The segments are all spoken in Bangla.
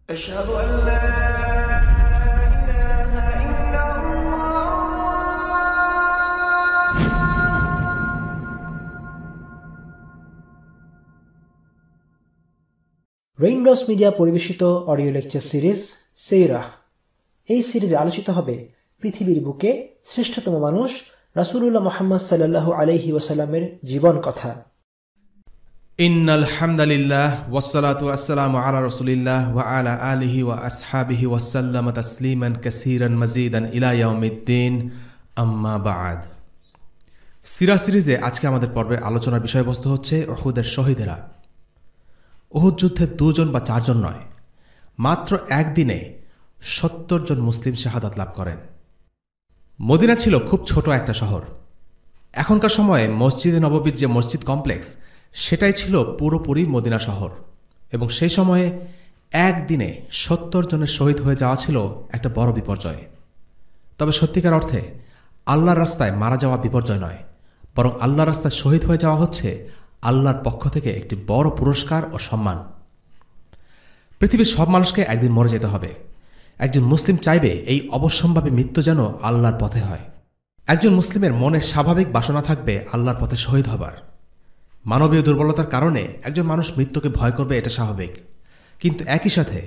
أشهد أن لا إله إلا الله রেইনড্রপস মিডিয়া পরিবেশিত অডিও লেকচার সিরিজ সিরাহ। এই সিরিজে আলোচিত হবে পৃথিবীর বুকে শ্রেষ্ঠতম মানুষ রাসূলুল্লাহ মুহাম্মদ সাল্লাল্লাহু আলাইহি ওয়াসাল্লামের জীবন কথা। ইন্নাল হামদালিল্লাহ ওয়াসসালাতু ওয়াসসালামু আলা রাসূলিল্লাহ ওয়া আলা আলিহি ওয়া আসহাবিহি ওয়া সাল্লামা তাসলিমান কাসীরান মাজিদান ইলা ইয়াউমিদ্দিন, আম্মা বা'দ। সিরাহ সিরিজে আজকে আমাদের পর্বের আলোচনার বিষয়বস্তু হচ্ছে উহুদের শহীদেরা। উহুদ যুদ্ধে 2 জন বা 4 জন নয়, মাত্র একদিনে 70 জন মুসলিম শাহাদাত লাভ করেন। মদিনা ছিল খুব ছোট একটা শহর। এখনকার সময়ে মসজিদে নববীর যে মসজিদ কমপ্লেক্স, সেটাই ছিল পুরোপুরি মদিনা শহর। এবং সেই সময়ে একদিনে 70 জনের শহীদ হয়ে যাওয়া ছিল একটা বড় বিপর্যয়। তবে সত্যিকার অর্থে আল্লাহর রাস্তায় মারা যাওয়া বিপর্যয় নয়, বরং আল্লাহর রাস্তায় শহীদ হয়ে যাওয়া হচ্ছে আল্লাহর পক্ষ থেকে একটি বড় পুরস্কার ও সম্মান। পৃথিবীর সব মানুষকে একদিন মরে যেতে হবে। একজন মুসলিম চাইবে এই অবশ্যম্ভাবী মৃত্যু যেন আল্লাহর পথে হয়। একজন মুসলিমের মনে স্বাভাবিক বাসনা থাকবে আল্লাহর পথে শহীদ হবার। মানবীয় দুর্বলতার কারণে একজন মানুষ মৃত্যুকে ভয় করবে, এটা স্বাভাবিক। কিন্তু একই সাথে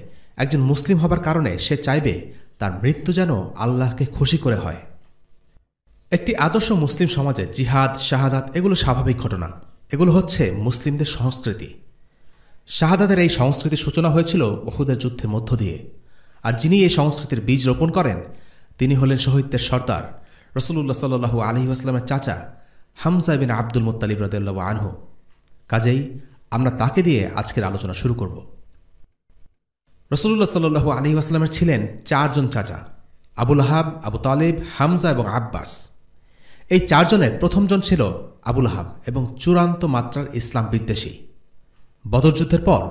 একজন মুসলিম হবার কারণে সে চাইবে তার মৃত্যু যেন আল্লাহকে খুশি করে হয়। একটি আদর্শ মুসলিম সমাজে জিহাদ, শাহাদাত এগুলো স্বাভাবিক ঘটনা। এগুলো হচ্ছে মুসলিমদের সংস্কৃতি। শাহাদাতের এই সংস্কৃতির সূচনা হয়েছিল উহুদের যুদ্ধের মধ্য দিয়ে। আর যিনি এই সংস্কৃতির বীজ রোপণ করেন তিনি হলেন শহীদদের সর্দার রাসূলুল্লাহ সাল্লাল্লাহু আলাইহি ওয়াসাল্লামের চাচা হামজা ইবনে আব্দুল মুত্তালিব রাদিয়াল্লাহু আনহু। কাজেই আমরা তাকে দিয়ে আজকের আলোচনা শুরু করব। রাসূলুল্লাহ সাল্লাল্লাহু আলাইহি ওয়াসাল্লামের ছিলেন 4 জন চাচা: আবু লাহাব, আবু তালিব, হামজা এবং আব্বাস। এই 4 জনের প্রথম জন ছিল আবু লাহাব এবং চূড়ান্ত মাত্রার ইসলাম বিদ্বেষী। বদর যুদ্ধের পর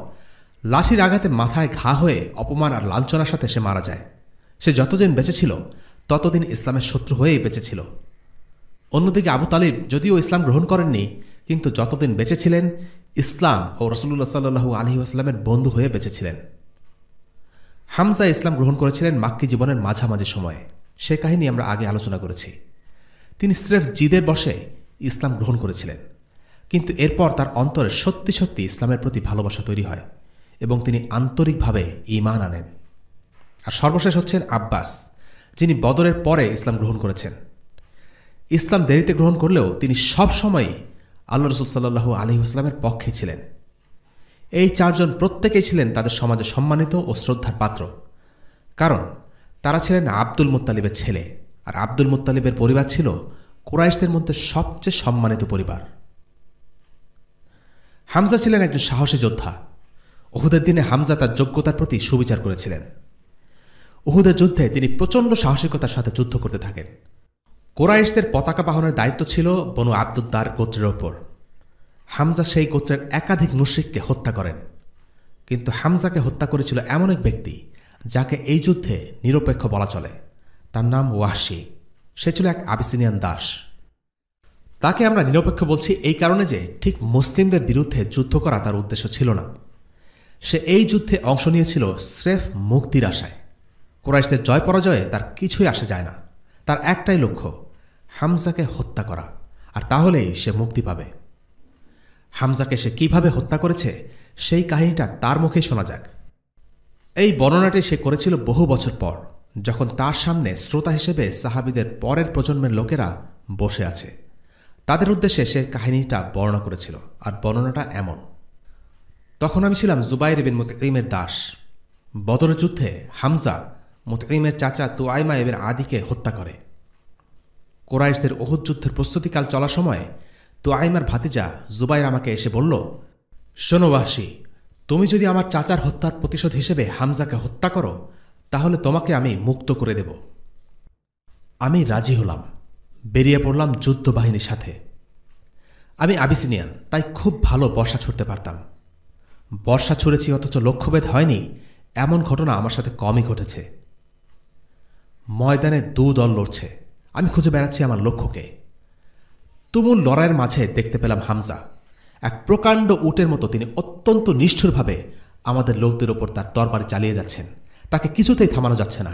লাঠির আঘাতে মাথায় ঘা হয়ে অপমান আর লাঞ্ছনার সাথে সে মারা যায়। সে যতদিন বেঁচে ছিল ততদিন ইসলামের শত্রু হয়েই বেঁচেছিল। অন্যদিকে আবু তালিব যদিও ইসলাম গ্রহণ করেননি, কিন্তু যতদিন বেঁচে ছিলেন ইসলাম ও রাসূলুল্লাহ সাল্লাল্লাহু আলাইহি ওয়াসাল্লামের বন্ধু হয়ে বেঁচেছিলেন। হামজা ইসলাম গ্রহণ করেছিলেন মাক্কি জীবনের মাঝামাঝি সময়ে। সে কাহিনী আমরা আগে আলোচনা করেছি। তিনি স্রেফ জিদের বশে ইসলাম গ্রহণ করেছিলেন, কিন্তু এরপর তার অন্তরে সত্যি সত্যি ইসলামের প্রতি ভালোবাসা তৈরি হয় এবং তিনি আন্তরিকভাবে ঈমান আনেন। আর সর্বশেষ হচ্ছেন আব্বাস, যিনি বদরের পরে ইসলাম গ্রহণ করেছেন। ইসলাম দেরিতে গ্রহণ করলেও তিনি সব সময়ই আল্লাহ রাসূল সাল্লাল্লাহু আলাইহি ওয়াসাল্লামের পক্ষে ছিলেন। এই 4 জন প্রত্যেকেই ছিলেন তাদের সমাজে সম্মানিত ও শ্রদ্ধার পাত্র, কারণ তারা ছিলেন আব্দুল মুত্তালিবের ছেলে। আর আব্দুল মুত্তালিবের পরিবার ছিল কুরাইশদের মধ্যে সবচেয়ে সম্মানিত পরিবার। হামজা ছিলেন একজন সাহসী যোদ্ধা। উহুদের দিনে হামজা তার যোগ্যতার প্রতি সুবিচার করেছিলেন। উহুদের যুদ্ধে তিনি প্রচণ্ড সাহসিকতার সাথে যুদ্ধ করতে থাকেন। কুরাইশদের পতাকা বাহনের দায়িত্ব ছিল বনু আব্দুদ্দার গোত্রের ওপর। হামজা সেই গোত্রের একাধিক মুশরিককে হত্যা করেন। কিন্তু হামজাকে হত্যা করেছিল এমন এক ব্যক্তি যাকে এই যুদ্ধে নিরপেক্ষ বলা চলে। তার নাম ওয়াহশী। সে ছিল এক আবিসিনিয়ান দাস। তাকে আমরা নিরপেক্ষ বলছি এই কারণে যে ঠিক মুসলিমদের বিরুদ্ধে যুদ্ধ করা তার উদ্দেশ্য ছিল না। সে এই যুদ্ধে অংশ নিয়েছিল স্রেফ মুক্তির আশায়। কুরাইশদের জয় পরাজয়ে তার কিছুই আসে যায় না। তার একটাই লক্ষ্য, হামজাকে হত্যা করা, আর তাহলেই সে মুক্তি পাবে। হামজাকে সে কিভাবে হত্যা করেছে সেই কাহিনীটা তার মুখেই শোনা যাক। এই বর্ণনাটি সে করেছিল বহু বছর পর, যখন তার সামনে শ্রোতা হিসেবে সাহাবীদের পরের প্রজন্মের লোকেরা বসে আছে। তাদের উদ্দেশ্যে সে কাহিনীটা বর্ণনা করেছিল। আর বর্ণনাটা এমন: তখন আমি ছিলাম জুবাইর বিন মুতঈমের দাস। বদরের যুদ্ধে হামজা মুতঈমের চাচা তুআইমা ইবনে আদিকে হত্যা করে। কুরাইশদের উহুদ যুদ্ধের প্রস্তুতিকাল চলার সময় তুআইমার ভাতিজা জুবাইর আমাকে এসে বলল, শোনো ওয়াহশী, তুমি যদি আমার চাচার হত্যার প্রতিশোধ হিসেবে হামজাকে হত্যা করো তাহলে তোমাকে আমি মুক্ত করে দেব। আমি রাজি হলাম। বেরিয়ে পড়লাম যুদ্ধ বাহিনীর সাথে। আমি আবিসিনিয়ান, তাই খুব ভালো বর্ষা ছুড়তে পারতাম। বর্ষা ছুঁড়েছি অথচ লক্ষ্যভেদ হয়নি, এমন ঘটনা আমার সাথে কমই ঘটেছে। ময়দানে 2 দল লড়ছে। আমি খুঁজে বেড়াচ্ছি আমার লক্ষ্যকে। তুমুল লড়াইয়ের মাঝে দেখতে পেলাম হামজা। এক প্রকাণ্ড উটের মতো তিনি অত্যন্ত নিষ্ঠুরভাবে আমাদের লোকদের ওপর তার তরবারি চালিয়ে যাচ্ছেন, তাকে কিছুতেই থামানো যাচ্ছে না।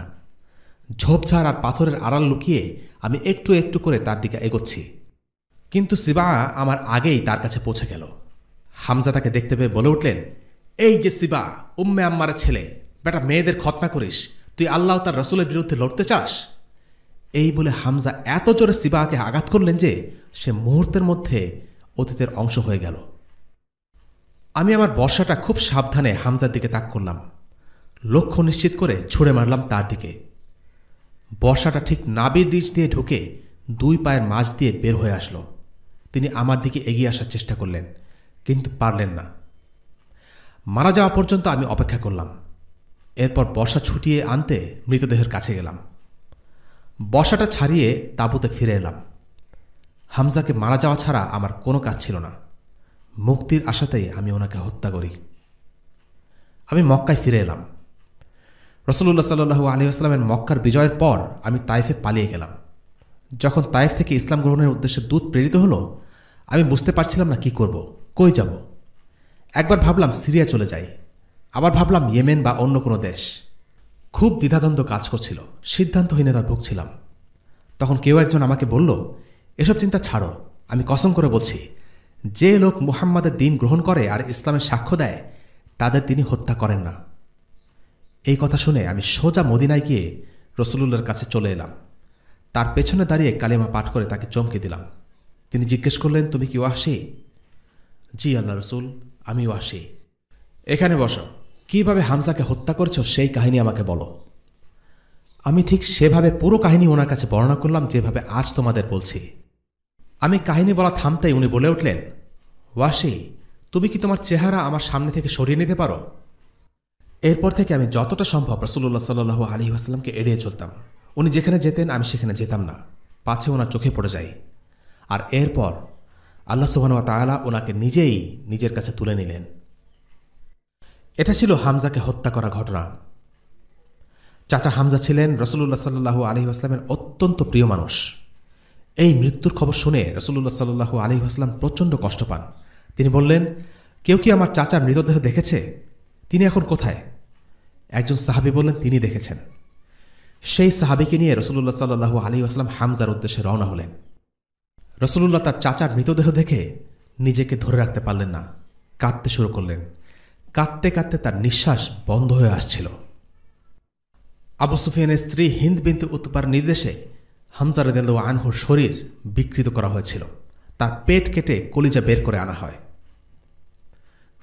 ঝোপঝাড় আর পাথরের আড়াল লুকিয়ে আমি একটু একটু করে তার দিকে এগোচ্ছি, কিন্তু সিবা আমার আগেই তার কাছে পৌঁছে গেল। হামজা তাকে দেখতে পেয়ে বলে উঠলেন, এই যে সিবা, উম্মে আম্মারের ছেলে, বেটা মেয়েদের খতনা করিস, তুই আল্লাহ তার রসুলের বিরুদ্ধে লড়তে চাস? এই বলে হামজা এত জোরে সিবাকে আঘাত করলেন যে সে মুহূর্তের মধ্যে অতীতের অংশ হয়ে গেল। আমি আমার বর্ষাটা খুব সাবধানে হামজার দিকে তাক করলাম, লক্ষ্য নিশ্চিত করে ছুঁড়ে মারলাম তার দিকে। বর্ষাটা ঠিক নাবির ডিশ দিয়ে ঢুকে 2 পায়ের মাঝ দিয়ে বের হয়ে আসলো। তিনি আমার দিকে এগিয়ে আসার চেষ্টা করলেন, কিন্তু পারলেন না। মারা যাওয়া পর্যন্ত আমি অপেক্ষা করলাম। এরপর বর্ষা ছুটিয়ে আনতে মৃতদেহের কাছে গেলাম। বর্ষাটা ছাড়িয়ে তাঁবুতে ফিরে এলাম। হামজাকে মারা যাওয়া ছাড়া আমার কোনো কাজ ছিল না। মুক্তির আশাতেই আমি ওনাকে হত্যা করি। আমি মক্কায় ফিরে এলাম। রাসূলুল্লাহ সাল্লাল্লাহু আলাইহি ওয়াসাল্লামের মক্কার বিজয়ের পর আমি তায়েফে পালিয়ে গেলাম। যখন তায়েফ থেকে ইসলাম গ্রহণের উদ্দেশ্যে দূত প্রেরিত হলো, আমি বুঝতে পারছিলাম না কি করব, কই যাব। একবার ভাবলাম সিরিয়া চলে যাই, আবার ভাবলাম ইয়েমেন বা অন্য কোনো দেশ। খুব দ্বিধাদ্বন্দ্ব কাজ করছিল, সিদ্ধান্তহীনতায় ভুগছিলাম। তখন কেউ একজন আমাকে বলল, এসব চিন্তা ছাড়ো, আমি কসম করে বলছি, যে লোক মুহাম্মাদের দিন গ্রহণ করে আর ইসলামের সাক্ষ্য দেয়, তাদের তিনি হত্যা করেন না। এই কথা শুনে আমি সোজা মদিনায় গিয়ে রাসূলুল্লাহর কাছে চলে এলাম। তার পেছনে দাঁড়িয়ে কালিমা পাঠ করে তাকে চমকে দিলাম। তিনি জিজ্ঞেস করলেন, তুমি কি ওয়াহশী? জি আল্লাহ রসুল, আমি ওয়াহশী। এখানে বসো, কিভাবে হামজাকে হত্যা করেছ সেই কাহিনী আমাকে বলো। আমি ঠিক সেভাবে পুরো কাহিনী ওনার কাছে বর্ণনা করলাম যেভাবে আজ তোমাদের বলছি। আমি কাহিনী বলা থামতেই উনি বলে উঠলেন, ওয়াহশী, তুমি কি তোমার চেহারা আমার সামনে থেকে সরিয়ে নিতে পারো? এরপর থেকে আমি যতটা সম্ভব রাসূলুল্লাহ সাল্লাল্লাহু আলাইহি ওয়াসাল্লামকে এড়িয়ে চলতাম। উনি যেখানে যেতেন আমি সেখানে যেতাম না, পাছে ওনার চোখে পড়ে যাই। আর এরপর আল্লাহ সুবহানাহু ওয়া তাআলা ওনাকে নিজেই নিজের কাছে তুলে নিলেন। এটা ছিল হামজাকে হত্যা করা ঘটনা। চাচা হামজা ছিলেন রাসূলুল্লাহ সাল্লাল্লাহু আলাইহি ওয়াসাল্লামের অত্যন্ত প্রিয় মানুষ। এই মৃত্যুর খবর শুনে রাসূলুল্লাহ সাল্লাল্লাহু আলাইহি ওয়াসাল্লাম প্রচণ্ড কষ্ট পান। তিনি বললেন, কেউ কি আমার চাচার মৃতদেহ দেখেছে? তিনি এখন কোথায়? একজন সাহাবী বললেন, তিনি দেখেছেন। সেই সাহাবীকে নিয়ে রাসূলুল্লাহ সাল্লাল্লাহু আলাইহি ওয়াসাল্লাম হামজার উদ্দেশ্যে রওনা হলেন। রাসূলুল্লাহ তার চাচার মৃতদেহ দেখে নিজেকে ধরে রাখতে পারলেন না, কাঁদতে শুরু করলেন। কাঁদতে কাঁদতে তার নিঃশ্বাস বন্ধ হয়ে আসছিল। আবু সুফিয়ানের স্ত্রী হিন্দ বিনতে উতবার নির্দেশে হামজা রাদিয়াল্লাহু আনহুর শরীর বিকৃত করা হয়েছিল। তার পেট কেটে কলিজা বের করে আনা হয়।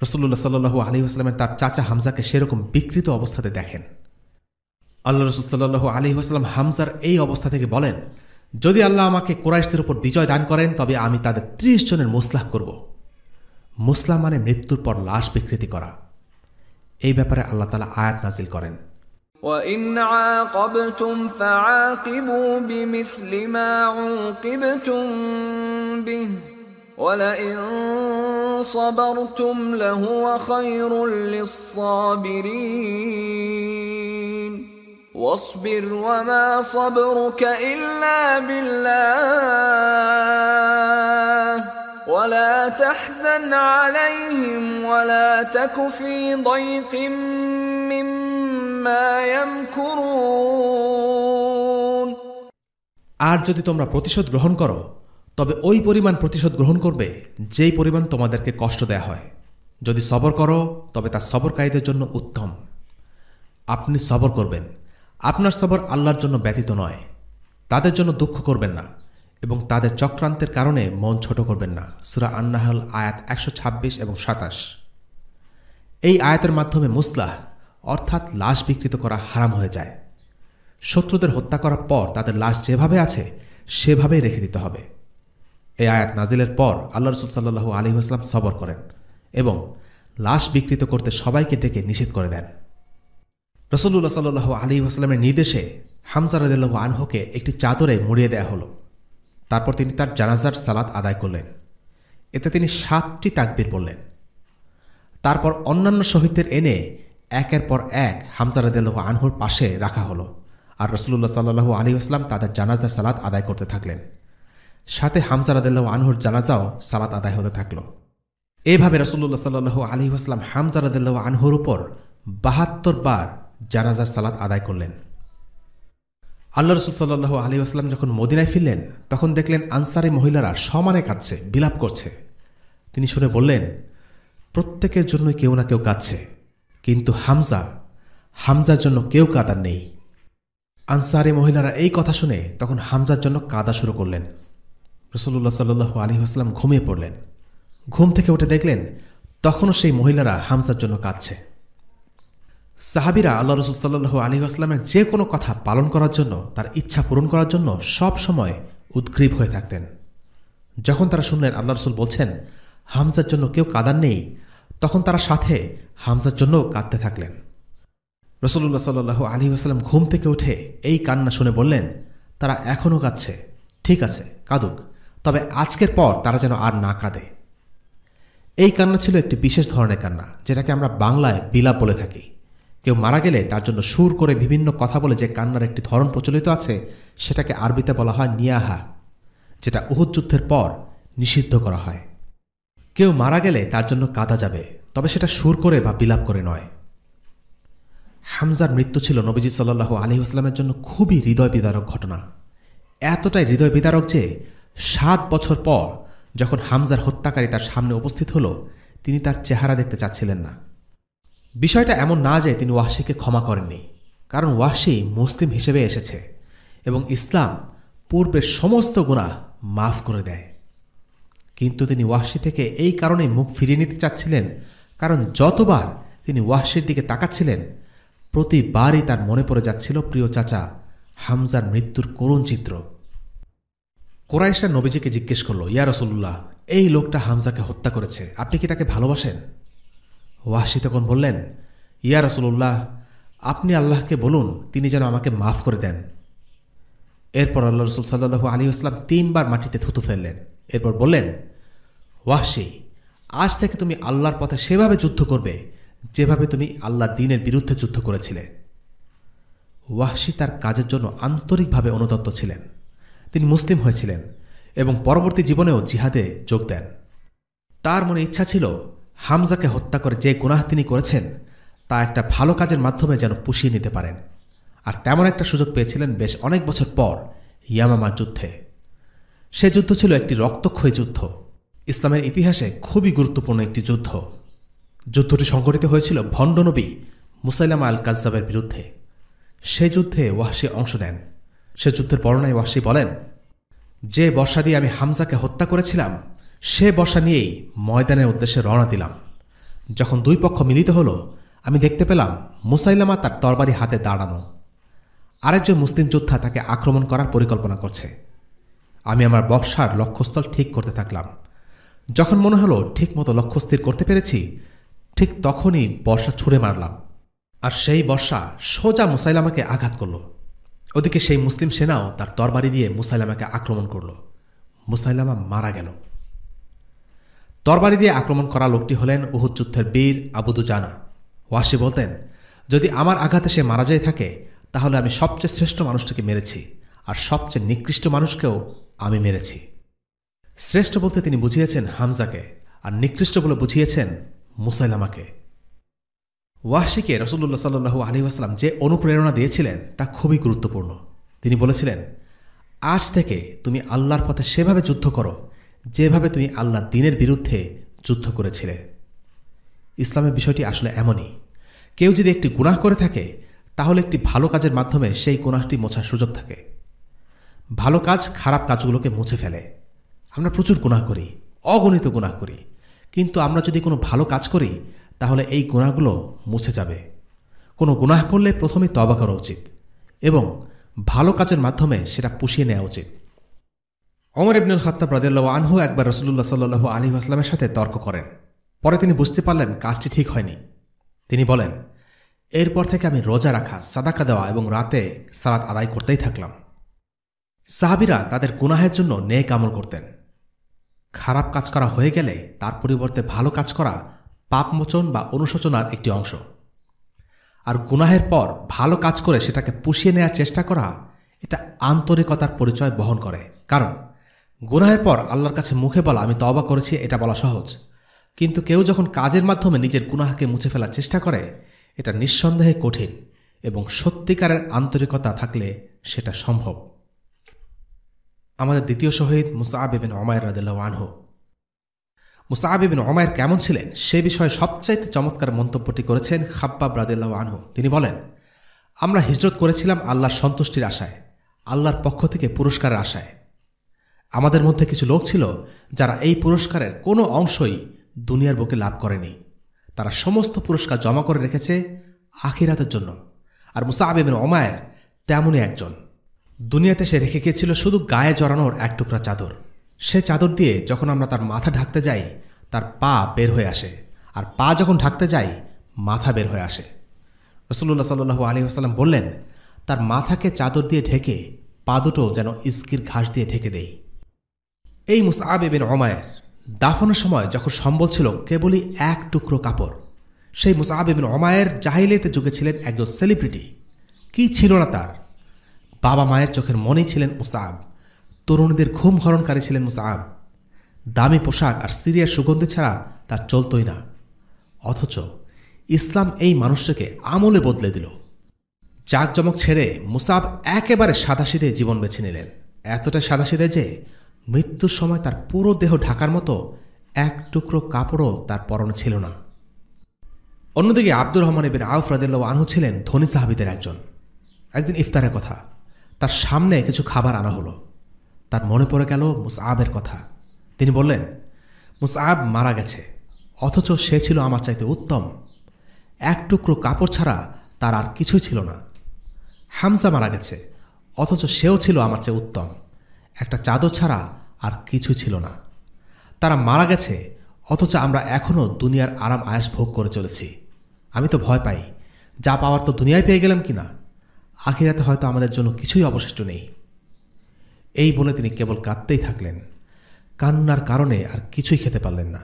রাসূলুল্লাহ সাল্লাল্লাহু আলাইহি ওয়াসাল্লাম তার চাচা হামজাকে সেরকম বিকৃত অবস্থাতে দেখেন। আল্লাহ রাসূল সাল্লাল্লাহু আলাইহি ওয়াসাল্লাম হামজার এই অবস্থা থেকে বলেন, যদি আল্লাহ আমাকে কুরাইশদের উপর বিজয় দান করেন তবে আমি তাদের 30 জনের মুসলাহ করব। মুসলাহ মানে মৃত্যুর পর লাশ বিকৃতি করা। এই ব্যাপারে আল্লাহ তাআলা আয়াত নাজিল করেন, وَإِنْ عَاقَبْتُمْ فَعَاقِبُوا بِمِثْلِ مَا عُوقِبْتُمْ بِهِ وَلَئِنْ صَبَرْتُمْ لَهُوَ خَيْرٌ لِلصَّابِرِينَ وَاصْبِرْ وَمَا صَبْرُكَ إِلَّا بِاللَّهِ وَلَا تَحْزَنْ عَلَيْهِمْ وَلَا تَكُ فِي ضَيْقٍ مِّمَّا يَمْكُرُونَ। আর যদি তোমরা প্রতিশোধ গ্রহণ করো তবে ওই পরিমাণ প্রতিশোধ গ্রহণ করবে যেই পরিমাণ তোমাদেরকে কষ্ট দেয়া হয়। যদি সবর করো তবে তা সবরকারীদের জন্য উত্তম। আপনি সবর করবেন, আপনার সবর আল্লাহর জন্য ব্যতীত নয়। তাদের জন্য দুঃখ করবেন না এবং তাদের চক্রান্তের কারণে মন ছোট করবেন না। সূরা আন-নাহল আয়াত 126 এবং 27। এই আয়াতের মাধ্যমে মুসলাহ অর্থাৎ লাশ বিকৃত করা হারাম হয়ে যায়। শত্রুদের হত্যা করার পর তাদের লাশ যেভাবে আছে সেভাবেই রেখে দিতে হবে। এই আয়াত নাজিলের পর আল্লাহ রাসূল সাল্লাল্লাহু আলাইহি ওয়াসাল্লাম সবর করেন এবং লাশ বিকৃত করতে সবাইকে ডেকে নিষেধ করে দেন। রাসূলুল্লাহ সাল্লাল্লাহু আলাইহি ওয়াসাল্লামের নির্দেশে হামজা রাদিয়াল্লাহু আনহুকে একটি চাদরে মুড়িয়ে দেয়া হলো। তারপর তিনি তার জানাজার সালাত আদায় করলেন। এতে তিনি 7টি তাকবীর বললেন। তারপর অন্যান্য শহীদদের এনে একের পর এক হামজা রাদিয়াল্লাহু আনহুর পাশে রাখা হলো আর রাসূলুল্লাহ সাল্লাল্লাহু আলাইহি ওয়াসাল্লাম তাদের জানাজার সালাত আদায় করতে থাকলেন। সাথে হামজা রাদিয়াল্লাহু আনহুর জানাজাও সালাত আদায় হতে থাকল। এভাবে রাসূলুল্লাহ সাল্লাল্লাহু আলাইহি ওয়াসাল্লাম হামজা রাদিয়াল্লাহু আনহুর উপর ৭২ বার জানাজার সালাত আদায় করলেন। আল্লাহ রাসূল সাল্লাল্লাহু আলাইহি ওয়াসাল্লাম যখন মদিনায় ফিরলেন তখন দেখলেন আনসারী মহিলারা সমানে কাঁদছে, বিলাপ করছে। তিনি শুনে বললেন, প্রত্যেকের জন্য কেউ না কেউ কাঁদছে, কিন্তু হামজার জন্য কেউ কাঁদার নেই। আনসারী মহিলারা এই কথা শুনে তখন হামজার জন্য কাঁদা শুরু করলেন। রাসূলুল্লাহ সাল্লাল্লাহু আলাইহি ওয়াসাল্লাম ঘুমিয়ে পড়লেন। ঘুম থেকে উঠে দেখলেন তখনও সেই মহিলারা হামজার জন্য কাঁদছে। সাহাবীরা আল্লাহ রাসূল সাল্লাল্লাহু আলাইহি ওয়াসাল্লামের যে কোনো কথা পালন করার জন্য, তার ইচ্ছা পূরণ করার জন্য সব সময় উদ্গ্রীব হয়ে থাকতেন। যখন তারা শুনলেন আল্লাহ রাসূল বলছেন হামজার জন্য কেউ কাঁদার নেই, তখন তারা সাথে হামজার জন্য কাঁদতে থাকলেন। রাসূলুল্লাহ সাল্লাল্লাহু আলাইহি ওয়াসাল্লাম ঘুম থেকে উঠে এই কান্না শুনে বললেন, তারা এখনও কাঁদছে, ঠিক আছে কাঁদুক, তবে আজকের পর তারা যেন আর না কাঁদে। এই কান্না ছিল একটি বিশেষ ধরনের কান্না, যেটাকে আমরা বাংলায় বিলাপ বলে থাকি। কেউ মারা গেলে তার জন্য সুর করে বিভিন্ন কথা বলে যে কান্নার একটি ধরন প্রচলিত আছে, সেটাকে আরবিতে বলা হয় নিয়াহা, যেটা উহুদ যুদ্ধের পর নিষিদ্ধ করা হয়। কেউ মারা গেলে তার জন্য কাঁদা যাবে, তবে সেটা সুর করে বা বিলাপ করে নয়। হামজার মৃত্যু ছিল নবীজি সাল্লাল্লাহু আলাইহি ওয়াসাল্লামের জন্য খুবই হৃদয় বিদারক ঘটনা। এতটাই হৃদয় বিদারক যে ৭ বছর পর যখন হামজার হত্যাকারী তার সামনে উপস্থিত হল, তিনি তার চেহারা দেখতে চাচ্ছিলেন না। বিষয়টা এমন না যে তিনি ওয়াহশীকে ক্ষমা করেননি, কারণ ওয়াহশী মুসলিম হিসেবে এসেছে এবং ইসলাম পূর্বের সমস্ত গুনাহ মাফ করে দেয়। কিন্তু তিনি ওয়াহশী থেকে এই কারণে মুখ ফিরিয়ে নিতে চাচ্ছিলেন, কারণ যতবার তিনি ওয়াহশীর দিকে তাকাচ্ছিলেন প্রতিবারই তার মনে পড়ে যাচ্ছিল প্রিয় চাচা হামজার মৃত্যুর করুণ চিত্র। কুরাইশরা নবীজিকে জিজ্ঞেস করল, ইয়া রাসূলুল্লাহ, এই লোকটা হামজাকে হত্যা করেছে, আপনি কি তাকে ভালোবাসেন? ওয়াহশী তখন বললেন, ইয়া রাসূলুল্লাহ, আপনি আল্লাহকে বলুন তিনি যেন আমাকে মাফ করে দেন। এরপর আল্লাহ রাসূল সাল্লাল্লাহু আলাইহি ওয়াসাল্লাম ৩ বার মাটিতে থুতু ফেললেন। এরপর বললেন, ওয়াহশী, আজ থেকে তুমি আল্লাহর পথে সেভাবে যুদ্ধ করবে যেভাবে তুমি আল্লাহর দ্বীনের বিরুদ্ধে যুদ্ধ করেছিলে। ওয়াহশী তার কাজের জন্য আন্তরিকভাবে অনুতপ্ত ছিলেন। তিনি মুসলিম হয়েছিলেন এবং পরবর্তী জীবনেও জিহাদে যোগ দেন। তার মনে ইচ্ছা ছিল হামজাকে হত্যা করে যে গুনাহ তিনি করেছেন তা একটা ভালো কাজের মাধ্যমে যেন পুষিয়ে নিতে পারেন। আর তেমন একটা সুযোগ পেয়েছিলেন বেশ অনেক বছর পর ইয়ামামার যুদ্ধে। সে যুদ্ধ ছিল একটি রক্তক্ষয়ী যুদ্ধ, ইসলামের ইতিহাসে খুবই গুরুত্বপূর্ণ একটি যুদ্ধ। যুদ্ধটি সংঘটিত হয়েছিল ভণ্ড নবী মুসাইলামা আল কাজ্জাবের বিরুদ্ধে। সে যুদ্ধে ওয়াহশী অংশ নেন। সে যুদ্ধের বর্ণনায় ওয়াহশী বলেন, যে বর্ষা দিয়ে আমি হামজাকে হত্যা করেছিলাম সে বর্ষা নিয়েই ময়দানের উদ্দেশ্যে রওনা দিলাম। যখন দুই পক্ষ মিলিত হল, আমি দেখতে পেলাম মুসাইলামা তার তরবারি হাতে দাঁড়ানো, আরেকজন মুসলিম যোদ্ধা তাকে আক্রমণ করার পরিকল্পনা করছে। আমি আমার বর্ষার লক্ষ্যস্থল ঠিক করতে থাকলাম। যখন মনে হলো ঠিক মতো লক্ষ্য স্থির করতে পেরেছি, ঠিক তখনই বর্ষা ছুঁড়ে মারলাম, আর সেই বর্ষা সোজা মুসাইলামাকে আঘাত করল। ওদিকে সেই মুসলিম সেনাও তার তরবারি দিয়ে মুসাইলামাকে আক্রমণ করল। মুসাইলামা মারা গেল। তরবারি দিয়ে আক্রমণ করা লোকটি হলেন উহুদ যুদ্ধের বীর আবু দুজানা। ওয়াহশী বলতেন, যদি আমার আঘাতে সে মারা যায় থাকে তাহলে আমি সবচেয়ে শ্রেষ্ঠ মানুষটাকে মেরেছি, আর সবচেয়ে নিকৃষ্ট মানুষকেও আমি মেরেছি। শ্রেষ্ঠ বলতে তিনি বুঝিয়েছেন হামজাকে, আর নিকৃষ্ট বলে বুঝিয়েছেন মুসাইলামাকে। ওয়াহশীকে রাসূলুল্লাহ সাল্লাল্লাহু আলাইহি ওয়াসাল্লাম যে অনুপ্রেরণা দিয়েছিলেন তা খুবই গুরুত্বপূর্ণ। তিনি বলেছিলেন, আজ থেকে তুমি আল্লাহর পথে সেভাবে যুদ্ধ করো যেভাবে তুমি আল্লাহর দ্বীনের বিরুদ্ধে যুদ্ধ করেছিলে। ইসলামের বিষয়টি আসলে এমনই, কেউ যদি একটি গুনাহ করে থাকে তাহলে একটি ভালো কাজের মাধ্যমে সেই গুনাহটি মোছার সুযোগ থাকে। ভালো কাজ খারাপ কাজগুলোকে মুছে ফেলে। আমরা প্রচুর গুনাহ করি, অগণিত গুনাহ করি, কিন্তু আমরা যদি কোনো ভালো কাজ করি তাহলে এই গুনাহগুলো মুছে যাবে। কোনো গুনাহ করলে প্রথমে তওবা করা উচিত এবং ভালো কাজের মাধ্যমে সেটা পুষিয়ে নেওয়া উচিত। ওমর ইবনুল খাত্তাব রাদিয়াল্লাহু আনহু একবার রাসূলুল্লাহ সাল্লাল্লাহু আলাইহি ওয়াসাল্লামের সাথে তর্ক করেন। পরে তিনি বুঝতে পারলেন কাজটি ঠিক হয়নি। তিনি বলেন, এরপর থেকে আমি রোজা রাখা, সাদাকা দেওয়া এবং রাতে সালাত আদায় করতেই থাকলাম। সাহাবীরা তাদের গুনাহের জন্য নেক আমল করতেন। খারাপ কাজ করা হয়ে গেলে তার পরিবর্তে ভালো কাজ করা পাপমোচন বা অনুশোচনার একটি অংশ। আর গুনাহের পর ভালো কাজ করে সেটাকে পুষিয়ে নেওয়ার চেষ্টা করা, এটা আন্তরিকতার পরিচয় বহন করে। কারণ গুনাহের পর আল্লাহর কাছে মুখে বলা আমি তওবা করেছি এটা বলা সহজ, কিন্তু কেউ যখন কাজের মাধ্যমে নিজের গুনাহকে মুছে ফেলার চেষ্টা করে, এটা নিঃসন্দেহে কঠিন, এবং সত্যিকারের আন্তরিকতা থাকলে সেটা সম্ভব। আমাদের দ্বিতীয় শহীদ মুসআব ইবনে উমাইর রাদিয়াল্লাহু আনহু। মুসআব ইবনে উমাইর কেমন ছিলেন সে বিষয়ে সবচাইতে চমৎকার মন্তব্যটি করেছেন খাব্বাব রাদিয়াল্লাহু আনহু। তিনি বলেন, আমরা হিজরত করেছিলাম আল্লাহর সন্তুষ্টির আশায়, আল্লাহর পক্ষ থেকে পুরস্কারের আশায়। আমাদের মধ্যে কিছু লোক ছিল যারা এই পুরস্কারের কোনো অংশই দুনিয়ার বুকে লাভ করেনি। তারা সমস্ত পুরস্কার জমা করে রেখেছে আখিরাতের জন্য। আর মুসআব ইবনে উমাইর তেমনই একজন। দুনিয়াতে সে রেখে গিয়েছিল শুধু গায়ে জড়ানোর এক টুকরা চাদর। সে চাদর দিয়ে যখন আমরা তার মাথা ঢাকতে যাই, তার পা বের হয়ে আসে, আর পা যখন ঢাকতে যাই, মাথা বের হয়ে আসে। রাসূলুল্লাহ সাল্লাল্লাহু আলাইহি ওয়াসাল্লাম বললেন, তার মাথাকে চাদর দিয়ে ঢেকে পা দুটো যেন ইস্কির ঘাস দিয়ে ঢেকে দেই। এই মুসআব ইবনে উমাইর দাফনের সময় যখন সম্বল ছিল কেবলই এক টুকরো কাপড়। সেই মুসআব ইবনে উমাইর জাহিলিয়াতের যুগে ছিলেন একজন সেলিব্রিটি। কি ছিল না তার! বাবা মায়ের চোখের মনেই ছিলেন মুসআব। তরুণীদের ঘুম হরণকারী ছিলেন মুসআব। দামি পোশাক আর সিরিয়ার সুগন্ধি ছাড়া তার চলতই না। অথচ ইসলাম এই মানুষটাকে আমলে বদলে দিল। জাঁকজমক ছেড়ে মুসআব একেবারে সাদাসিধে জীবন বেছে নিলেন। এতটা সাদাসিধে যে মৃত্যুর সময় তার পুরো দেহ ঢাকার মতো এক টুকরো কাপড়ও তার পরনে ছিল না। অন্যদিকে আব্দুর রহমান ইবনে আউফ রাদিয়াল্লাহু আনহু ছিলেন ধনী সাহাবীদের একজন। একদিন ইফতারের কথা, তার সামনে কিছু খাবার আনা হলো। তার মনে পড়ে গেল মুসআবের কথা। তিনি বললেন, মুসআব মারা গেছে, অথচ সে ছিল আমার চাইতে উত্তম। এক টুকরো কাপড় ছাড়া তার আর কিছুই ছিল না। হামজা মারা গেছে, অথচ সেও ছিল আমার চেয়ে উত্তম। একটা চাদর ছাড়া আর কিছু ছিল না। তারা মারা গেছে, অথচ আমরা এখনও দুনিয়ার আরাম আয়েশ ভোগ করে চলেছি। আমি তো ভয় পাই, যা পাওয়ার তো দুনিয়ায় পেয়ে গেলাম কিনা, আখিরাতে হয়তো আমাদের জন্য কিছুই অবশিষ্ট নেই। এই বলে তিনি কেবল কাঁদতেই থাকলেন। কান্নার কারণে আর কিছুই খেতে পারলেন না।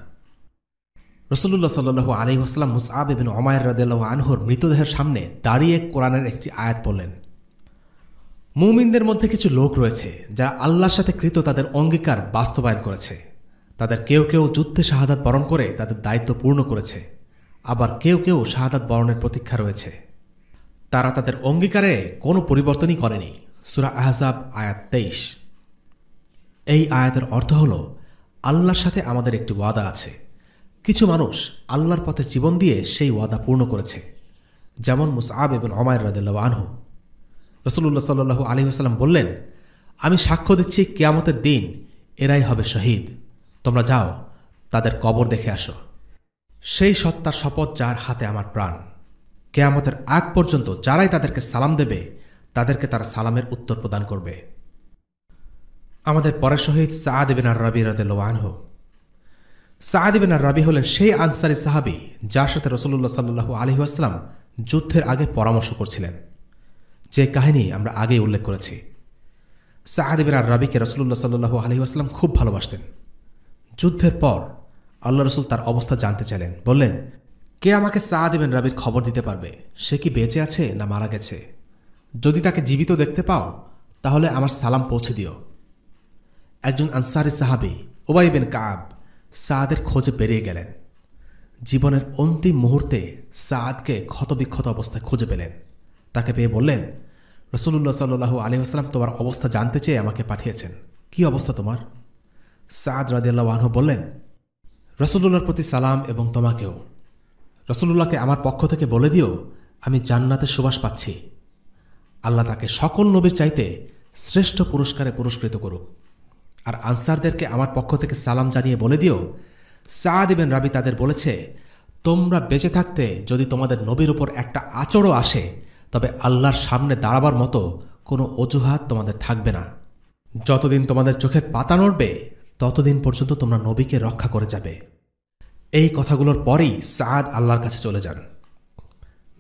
রাসূলুল্লাহ সাল্লাল্লাহু আলাইহি ওয়াসাল্লাম মুসআব ইবনে উমাইর রাদিয়াল্লাহু আনহুর মৃতদেহের সামনে দাঁড়িয়ে কোরআনের একটি আয়াত পড়লেন। মুমিনদের মধ্যে কিছু লোক রয়েছে যারা আল্লাহর সাথে কৃত তাদের অঙ্গীকার বাস্তবায়ন করেছে। তাদের কেউ কেউ যুদ্ধে শাহাদাত বরণ করে তাদের দায়িত্ব পূর্ণ করেছে, আবার কেউ কেউ শাহাদাত বরণের প্রতীক্ষা রয়েছে। তারা তাদের অঙ্গীকারে কোনো পরিবর্তনই করেনি। সূরা আহজাব আয়াত 23। এই আয়াতের অর্থ হল, আল্লাহর সাথে আমাদের একটি ওয়াদা আছে। কিছু মানুষ আল্লাহর পথে জীবন দিয়ে সেই ওয়াদা পূর্ণ করেছে, যেমন মুসআব ইবনে উমাইর রাদিয়াল্লাহু আনহু। রাসূলুল্লাহ সাল্লাল্লাহু আলাইহি ওয়াসাল্লাম বললেন, আমি সাক্ষ্য দিচ্ছি কিয়ামতের দিন এরাই হবে শহীদ। তোমরা যাও, তাদের কবর দেখে আসো। সেই সত্তার শপথ যার হাতে আমার প্রাণ, কিয়ামতের আগ পর্যন্ত যারাই তাদেরকে সালাম দেবে তাদেরকে তারা সালামের উত্তর প্রদান করবে। আমাদের পরের শহীদ সাআদ ইবনে আর-রাবি রাদিয়াল্লাহু আনহু। সাআদ ইবনে আর-রাবি হলেন সেই আনসারী সাহাবী যার সাথে রাসূলুল্লাহ সাল্লাল্লাহু আলাইহি ওয়াসাল্লাম যুদ্ধের আগে পরামর্শ করছিলেন, যে কাহিনী আমরা আগেই উল্লেখ করেছি। সাআদ ইবনে আর-রাবিকে রাসূলুল্লাহ সাল্লাল্লাহু আলাইহি ওয়াসাল্লাম খুব ভালোবাসতেন। যুদ্ধের পর আল্লাহ রাসূল তার অবস্থা জানতে চাইলেন। বললেন, কে আমাকে সাআদ ইবনে রাবির খবর দিতে পারবে? সে কি বেঁচে আছে না মারা গেছে? যদি তাকে জীবিত দেখতে পাও তাহলে আমার সালাম পৌঁছে দিও। একজন আনসারী সাহাবী উবাই বিন কাব সাআদের খোঁজে বেরিয়ে গেলেন। জীবনের অন্তিম মুহূর্তে সাআদকে ক্ষতবিক্ষত অবস্থায় খুঁজে পেলেন। তাকে পেয়ে বললেন, রাসূলুল্লাহ সাল্লাল্লাহু আলাইহি ওয়াসাল্লাম তোমার অবস্থা জানতে চেয়ে আমাকে পাঠিয়েছেন। কি অবস্থা তোমার? সাআদ রাদিয়াল্লাহু আনহু বললেন, রাসূলুল্লাহর প্রতি সালাম এবং তোমাকেও। রাসূলুল্লাহকে আমার পক্ষ থেকে বলে দিও আমি জান্নাতের সুবাস পাচ্ছি। আল্লাহ তাকে সকল নবীর চাইতে শ্রেষ্ঠ পুরস্কারে পুরস্কৃত করুক। আর আনসারদেরকে আমার পক্ষ থেকে সালাম জানিয়ে বলে দিও, সাআদ ইবনে রাবি তাদের বলেছে, তোমরা বেঁচে থাকতে যদি তোমাদের নবীর উপর একটা আঁচড়ও আসে তবে আল্লাহর সামনে দাঁড়াবার মতো কোনো অজুহাত তোমাদের থাকবে না। যতদিন তোমাদের চোখের পাতা নড়বে ততদিন পর্যন্ত তোমরা নবীকে রক্ষা করে যাবে। এই কথাগুলোর পরেই সাআদ আল্লাহর কাছে চলে যান।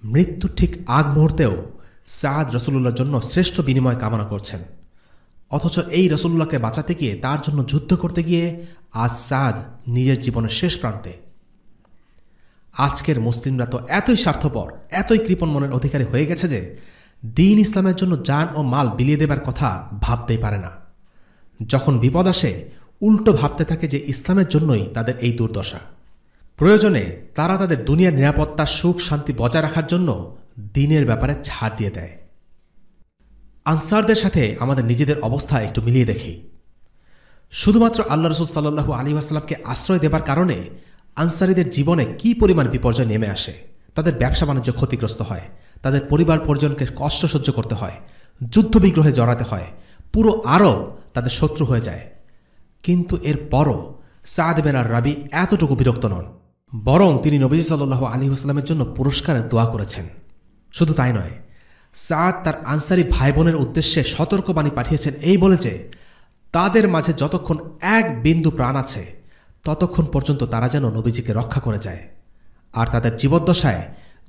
মৃত্যুর ঠিক আগ মুহূর্তেও সাআদ রাসূলুল্লাহর জন্য শ্রেষ্ঠ বিনিময় কামনা করছেন। অথচ এই রাসূলুল্লাহকে বাঁচাতে গিয়ে, তার জন্য যুদ্ধ করতে গিয়ে আজ সাআদ নিজের জীবনের শেষ প্রান্তে। আজকের মুসলিমরা তো এতই স্বার্থপর, এতই কৃপণ মনের অধিকারী হয়ে গেছে যে দ্বীন ইসলামের জন্য জান ও মাল বিলিয়ে দেবার কথা ভাবতেই পারে না। যখন বিপদ আসে উল্টো ভাবতে থাকে যে ইসলামের জন্যই তাদের এই দুর্দশা। প্রয়োজনে তারা তাদের দুনিয়ার নিরাপত্তা সুখ শান্তি বজায় রাখার জন্য দ্বীনের ব্যাপারে ছাড় দিয়ে দেয়। আনসারদের সাথে আমাদের নিজেদের অবস্থা একটু মিলিয়ে দেখি। শুধুমাত্র আল্লাহ রসুল সাল্লাল্লাহু আলাইহি ওয়াসাল্লামকে আশ্রয় দেবার কারণে আনসারীদের জীবনে কি পরিমাণ বিপর্যয় নেমে আসে। তাদের ব্যবসা বাণিজ্য ক্ষতিগ্রস্ত হয়, তাদের পরিবার পরিজনকে কষ্ট সহ্য করতে হয়, যুদ্ধবিগ্রহে জড়াতে হয়, পুরো আরব তাদের শত্রু হয়ে যায়। কিন্তু এর পরও সাদ বিন আর-রাবি এতটুকু বিরক্ত নন, বরং তিনি নবী সাল্লাল্লাহু আলাইহি ওয়াসাল্লামের জন্য পুরস্কারের দোয়া করেছেন। শুধু তাই নয়, সাদ তার আনসারী ভাই বোনের উদ্দেশ্যে সতর্কবাণী পাঠিয়েছেন এই বলে যে তাদের মাঝে যতক্ষণ এক বিন্দু প্রাণ আছে ততক্ষণ পর্যন্ত তারা যেন নবীজিকে রক্ষা করে যায়, আর তাদের জীবদ্দশায়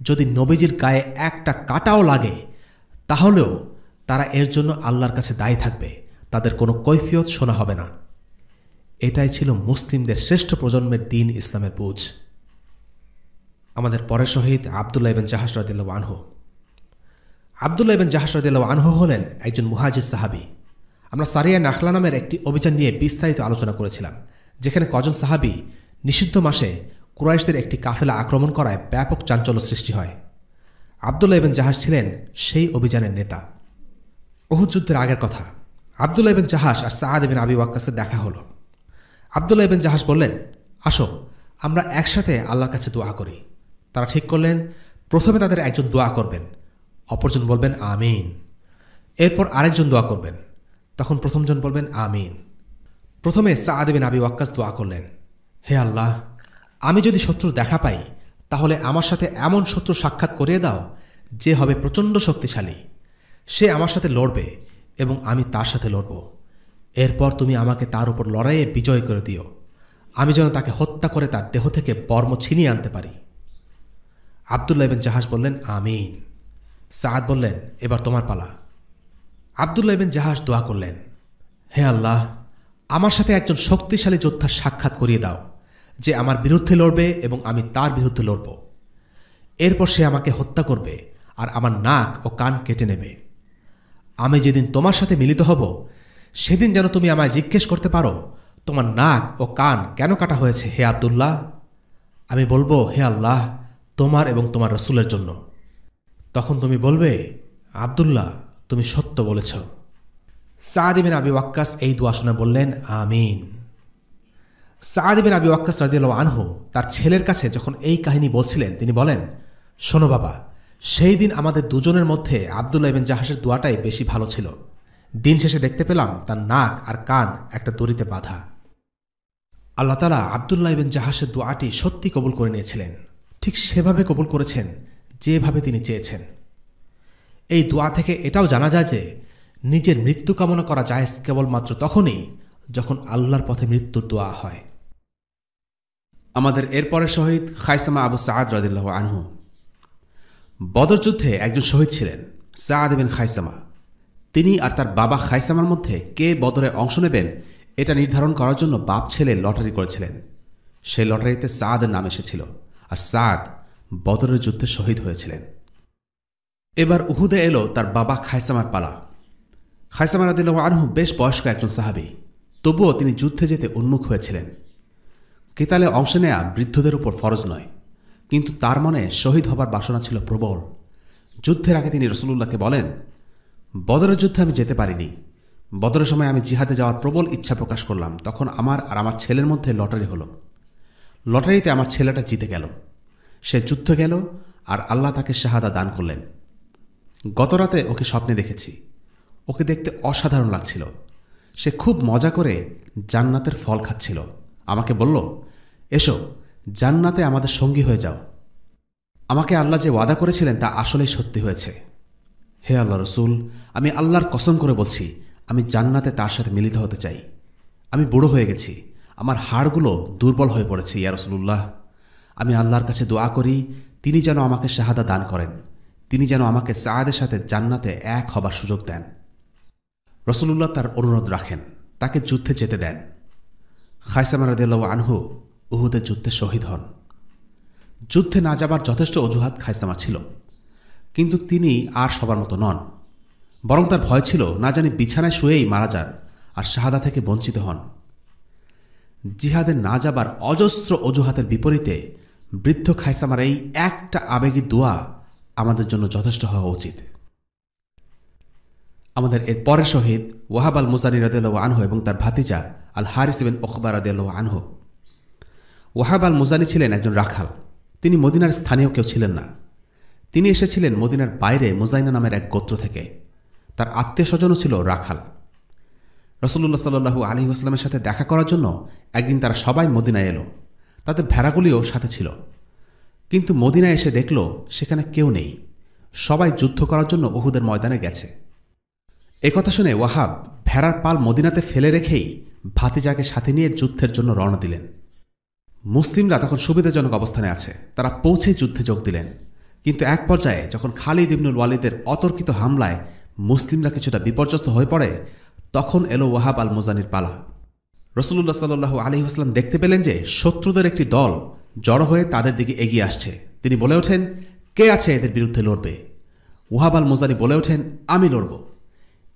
যদি নবীজির গায়ে একটা কাঁটাও লাগে তাহলেও তারা এর জন্য আল্লাহর কাছে দায়ী থাকবে, তাদের কোনো কৈফিয়ত শোনা হবে না। এটাই ছিল মুসলিমদের শ্রেষ্ঠ প্রজন্মের দ্বীন ইসলামের বুঝ। আমাদের পরের শহীদ আবদুল্লাহ ইবনে জাহাশ রাদিয়াল্লাহু আনহু। আবদুল্লাহ ইবনে জাহাশ রাদিয়াল্লাহু আনহু হলেন একজন মুহাজির সাহাবী। আমরা সারিয়া নাখলা নামের একটি অভিযান নিয়ে বিস্তারিত আলোচনা করেছিলাম, যেখানে কজন সাহাবী নিষিদ্ধ মাসে কুরাইশদের একটি কাফেলা আক্রমণ করায় ব্যাপক চাঞ্চল্য সৃষ্টি হয়। আবদুল্লাহ ইবনে জাহাশ ছিলেন সেই অভিযানের নেতা। উহুদ যুদ্ধের আগের কথা, আবদুল্লাহ ইবনে জাহাশ আর সাআদ ইবনে আবি ওয়াক্কাসের দেখা হলো। আবদুল্লাহ ইবনে জাহাশ বললেন, আসো আমরা একসাথে আল্লাহর কাছে দোয়া করি। তারা ঠিক করলেন প্রথমে তাদের একজন দোয়া করবেন, অপরজন বলবেন আমিন, এরপর আরেকজন দোয়া করবেন, তখন প্রথমজন বলবেন আমিন। প্রথমে সাআদ ইবনে আবি ওয়াক্কাস দোয়া করলেন, হে আল্লাহ, আমি যদি শত্রুর দেখা পাই তাহলে আমার সাথে এমন শত্রু সাক্ষাৎ করিয়ে দাও যে হবে প্রচণ্ড শক্তিশালী, সে আমার সাথে লড়বে এবং আমি তার সাথে লড়ব। এরপর তুমি আমাকে তার উপর লড়াইয়ে বিজয় করে দিও, আমি যেন তাকে হত্যা করে তার দেহ থেকে বর্ম ছিনিয়ে আনতে পারি। আবদুল্লাহ ইবনে জাহাশ বললেন আমিন। সাআদ বললেন, এবার তোমার পালা। আবদুল্লাহ ইবনে জাহাশ দোয়া করলেন, হে আল্লাহ, আমার সাথে একজন শক্তিশালী যোদ্ধার সাক্ষাৎ করিয়ে দাও যে আমার বিরুদ্ধে লড়বে এবং আমি তার বিরুদ্ধে লড়ব। এরপর সে আমাকে হত্যা করবে আর আমার নাক ও কান কেটে নেবে। আমি যেদিন তোমার সাথে মিলিত হব সেদিন যেন তুমি আমায় জিজ্ঞেস করতে পারো, তোমার নাক ও কান কেন কাটা হয়েছে হে আবদুল্লাহ? আমি বলবো, হে আল্লাহ, তোমার এবং তোমার রসুলের জন্য। তখন তুমি বলবে, আবদুল্লাহ, তুমি সত্য বলেছ। সাআদ ইবনে আবি ওয়াক্কাস এই দোয়া শুনে বললেন আমিন। সাআদ ইবনে আবি ওয়াক্কাস রাদিয়াল্লাহু আনহু তার ছেলের কাছে যখন এই কাহিনী বলছিলেন, তিনি বলেন, শোনো বাবা, সেই দিন আমাদের দুজনের মধ্যে আবদুল্লাহ ইবনে জাহাশের দোয়াটাই বেশি ভালো ছিল। দিন শেষে দেখতে পেলাম তার নাক আর কান একটা দড়িতে বাঁধা। আল্লাহ তাআলা আবদুল্লাহ ইবনে জাহাশের দোয়াটি সত্যি কবুল করে নিয়েছিলেন, ঠিক সেভাবে কবুল করেছেন যেভাবে তিনি চেয়েছেন। এই দোয়া থেকে এটাও জানা যায় যে নিজের মৃত্যু কামনা করা যায় কেবলমাত্র তখনই যখন আল্লাহর পথে মৃত্যুর দোয়া হয়। আমাদের এরপরের শহীদ খায়সামা আবু সাআদ রাদিয়াল্লাহু আনহু। বদর যুদ্ধে একজন শহীদ ছিলেন সাআদ ইবনে খায়সামা। তিনি আর তার বাবা খায়সামার মধ্যে কে বদরে অংশ নেবেন এটা নির্ধারণ করার জন্য বাপ ছেলে লটারি করেছিলেন। সেই লটারিতে সাআদের নাম এসেছিল, আর সাআদ বদরের যুদ্ধে শহীদ হয়েছিলেন। এবার উহুদে এলো তার বাবা খায়সামার পালা। খায়সামা রাদিয়াল্লাহু আনহু বেশ বয়স্ক একজন সাহাবী, তবুও তিনি যুদ্ধে যেতে উন্মুখ হয়েছিলেন। কিতালে অংশ নেয়া বৃদ্ধদের উপর ফরজ নয়, কিন্তু তার মনে শহীদ হবার বাসনা ছিল প্রবল। যুদ্ধের আগে তিনি রাসূলুল্লাহকে বলেন, বদরের যুদ্ধে আমি যেতে পারিনি। বদরের সময় আমি জিহাদে যাওয়ার প্রবল ইচ্ছা প্রকাশ করলাম, তখন আমার আর আমার ছেলের মধ্যে লটারি হলো। লটারিতে আমার ছেলেটা জিতে গেল, সে যুদ্ধ গেল আর আল্লাহ তাকে শাহাদা দান করলেন। গতরাতে ওকে স্বপ্নে দেখেছি, ওকে দেখতে অসাধারণ লাগছিল। সে খুব মজা করে জান্নাতের ফল খাচ্ছিল। আমাকে বলল, এসো জান্নাতে আমাদের সঙ্গী হয়ে যাও। আমাকে আল্লাহ যে ওয়াদা করেছিলেন তা আসলেই সত্যি হয়েছে। হে আল্লাহ রসুল, আমি আল্লাহর কসম করে বলছি, আমি জান্নাতে তার সাথে মিলিত হতে চাই। আমি বুড়ো হয়ে গেছি, আমার হাড়গুলো দুর্বল হয়ে পড়েছে। ইয়া রাসূলুল্লাহ, আমি আল্লাহর কাছে দোয়া করি তিনি যেন আমাকে শাহাদা দান করেন, তিনি যেন আমাকে সাআদের সাথে জান্নাতে এক হবার সুযোগ দেন। রাসূলুল্লাহ তার অনুরোধ রাখেন, তাকে যুদ্ধে যেতে দেন। খায়সামা রাদিয়াল্লাহু আনহু উহুদের যুদ্ধে শহীদ হন। যুদ্ধে না যাবার যথেষ্ট অজুহাত খায়সামা ছিল, কিন্তু তিনি আর সবার মতো নন। বরং তার ভয় ছিল না জানি বিছানায় শুয়েই মারা যান আর শাহাদা থেকে বঞ্চিত হন। জিহাদে না যাবার অজস্র অজুহাতের বিপরীতে বৃদ্ধ খাইসামার এই একটা আবেগী দোয়া আমাদের জন্য যথেষ্ট হওয়া উচিত। আমাদের এর পরের শহীদ ওয়াহাব আল মুজানি রাদিয়াল্লাহু আনহু এবং তার ভাতিজা আল হারিস ইবনে উকবা রাদিয়াল্লাহু আনহু। ওয়াহাব আল মুজানি ছিলেন একজন রাখাল। তিনি মদিনার স্থানীয় কেউ ছিলেন না। তিনি এসেছিলেন মদিনার বাইরে মুজাইনা নামের এক গোত্র থেকে। তার আত্মীয় স্বজনও ছিল রাখাল। রাসূলুল্লাহ সাল্লাল্লাহু আলাইহি ওয়াসাল্লামের সাথে দেখা করার জন্য একদিন তারা সবাই মদিনায় এলো। তাদের ভেড়াগুলিও সাথে ছিল। কিন্তু মদিনায় এসে দেখল সেখানে কেউ নেই। সবাই যুদ্ধ করার জন্য উহুদের ময়দানে গেছে। একথা শুনে ওয়াহাব ভেড়ার পাল মদিনাতে ফেলে রেখেই ভাতিজাকে সাথে নিয়ে যুদ্ধের জন্য রওনা দিলেন। মুসলিমরা তখন সুবিধাজনক অবস্থানে আছে। তারা পৌঁছেই যুদ্ধে যোগ দিলেন। কিন্তু এক পর্যায়ে যখন খালিদ ইবনুল ওয়ালিদের অতর্কিত হামলায় মুসলিমরা কিছুটা বিপর্যস্ত হয়ে পড়ে, তখন এলো ওয়াহাব আল মুজানির পালা। রাসূলুল্লাহ সাল্লাল্লাহু আলাইহি ওয়াসাল্লাম দেখতে পেলেন যে শত্রুদের একটি দল জড়ো হয়ে তাদের দিকে এগিয়ে আসছে। তিনি বলে ওঠেন, কে আছে এদের বিরুদ্ধে লড়বে? ওয়াহাব আল মুজানি বলে ওঠেন, আমি লড়ব।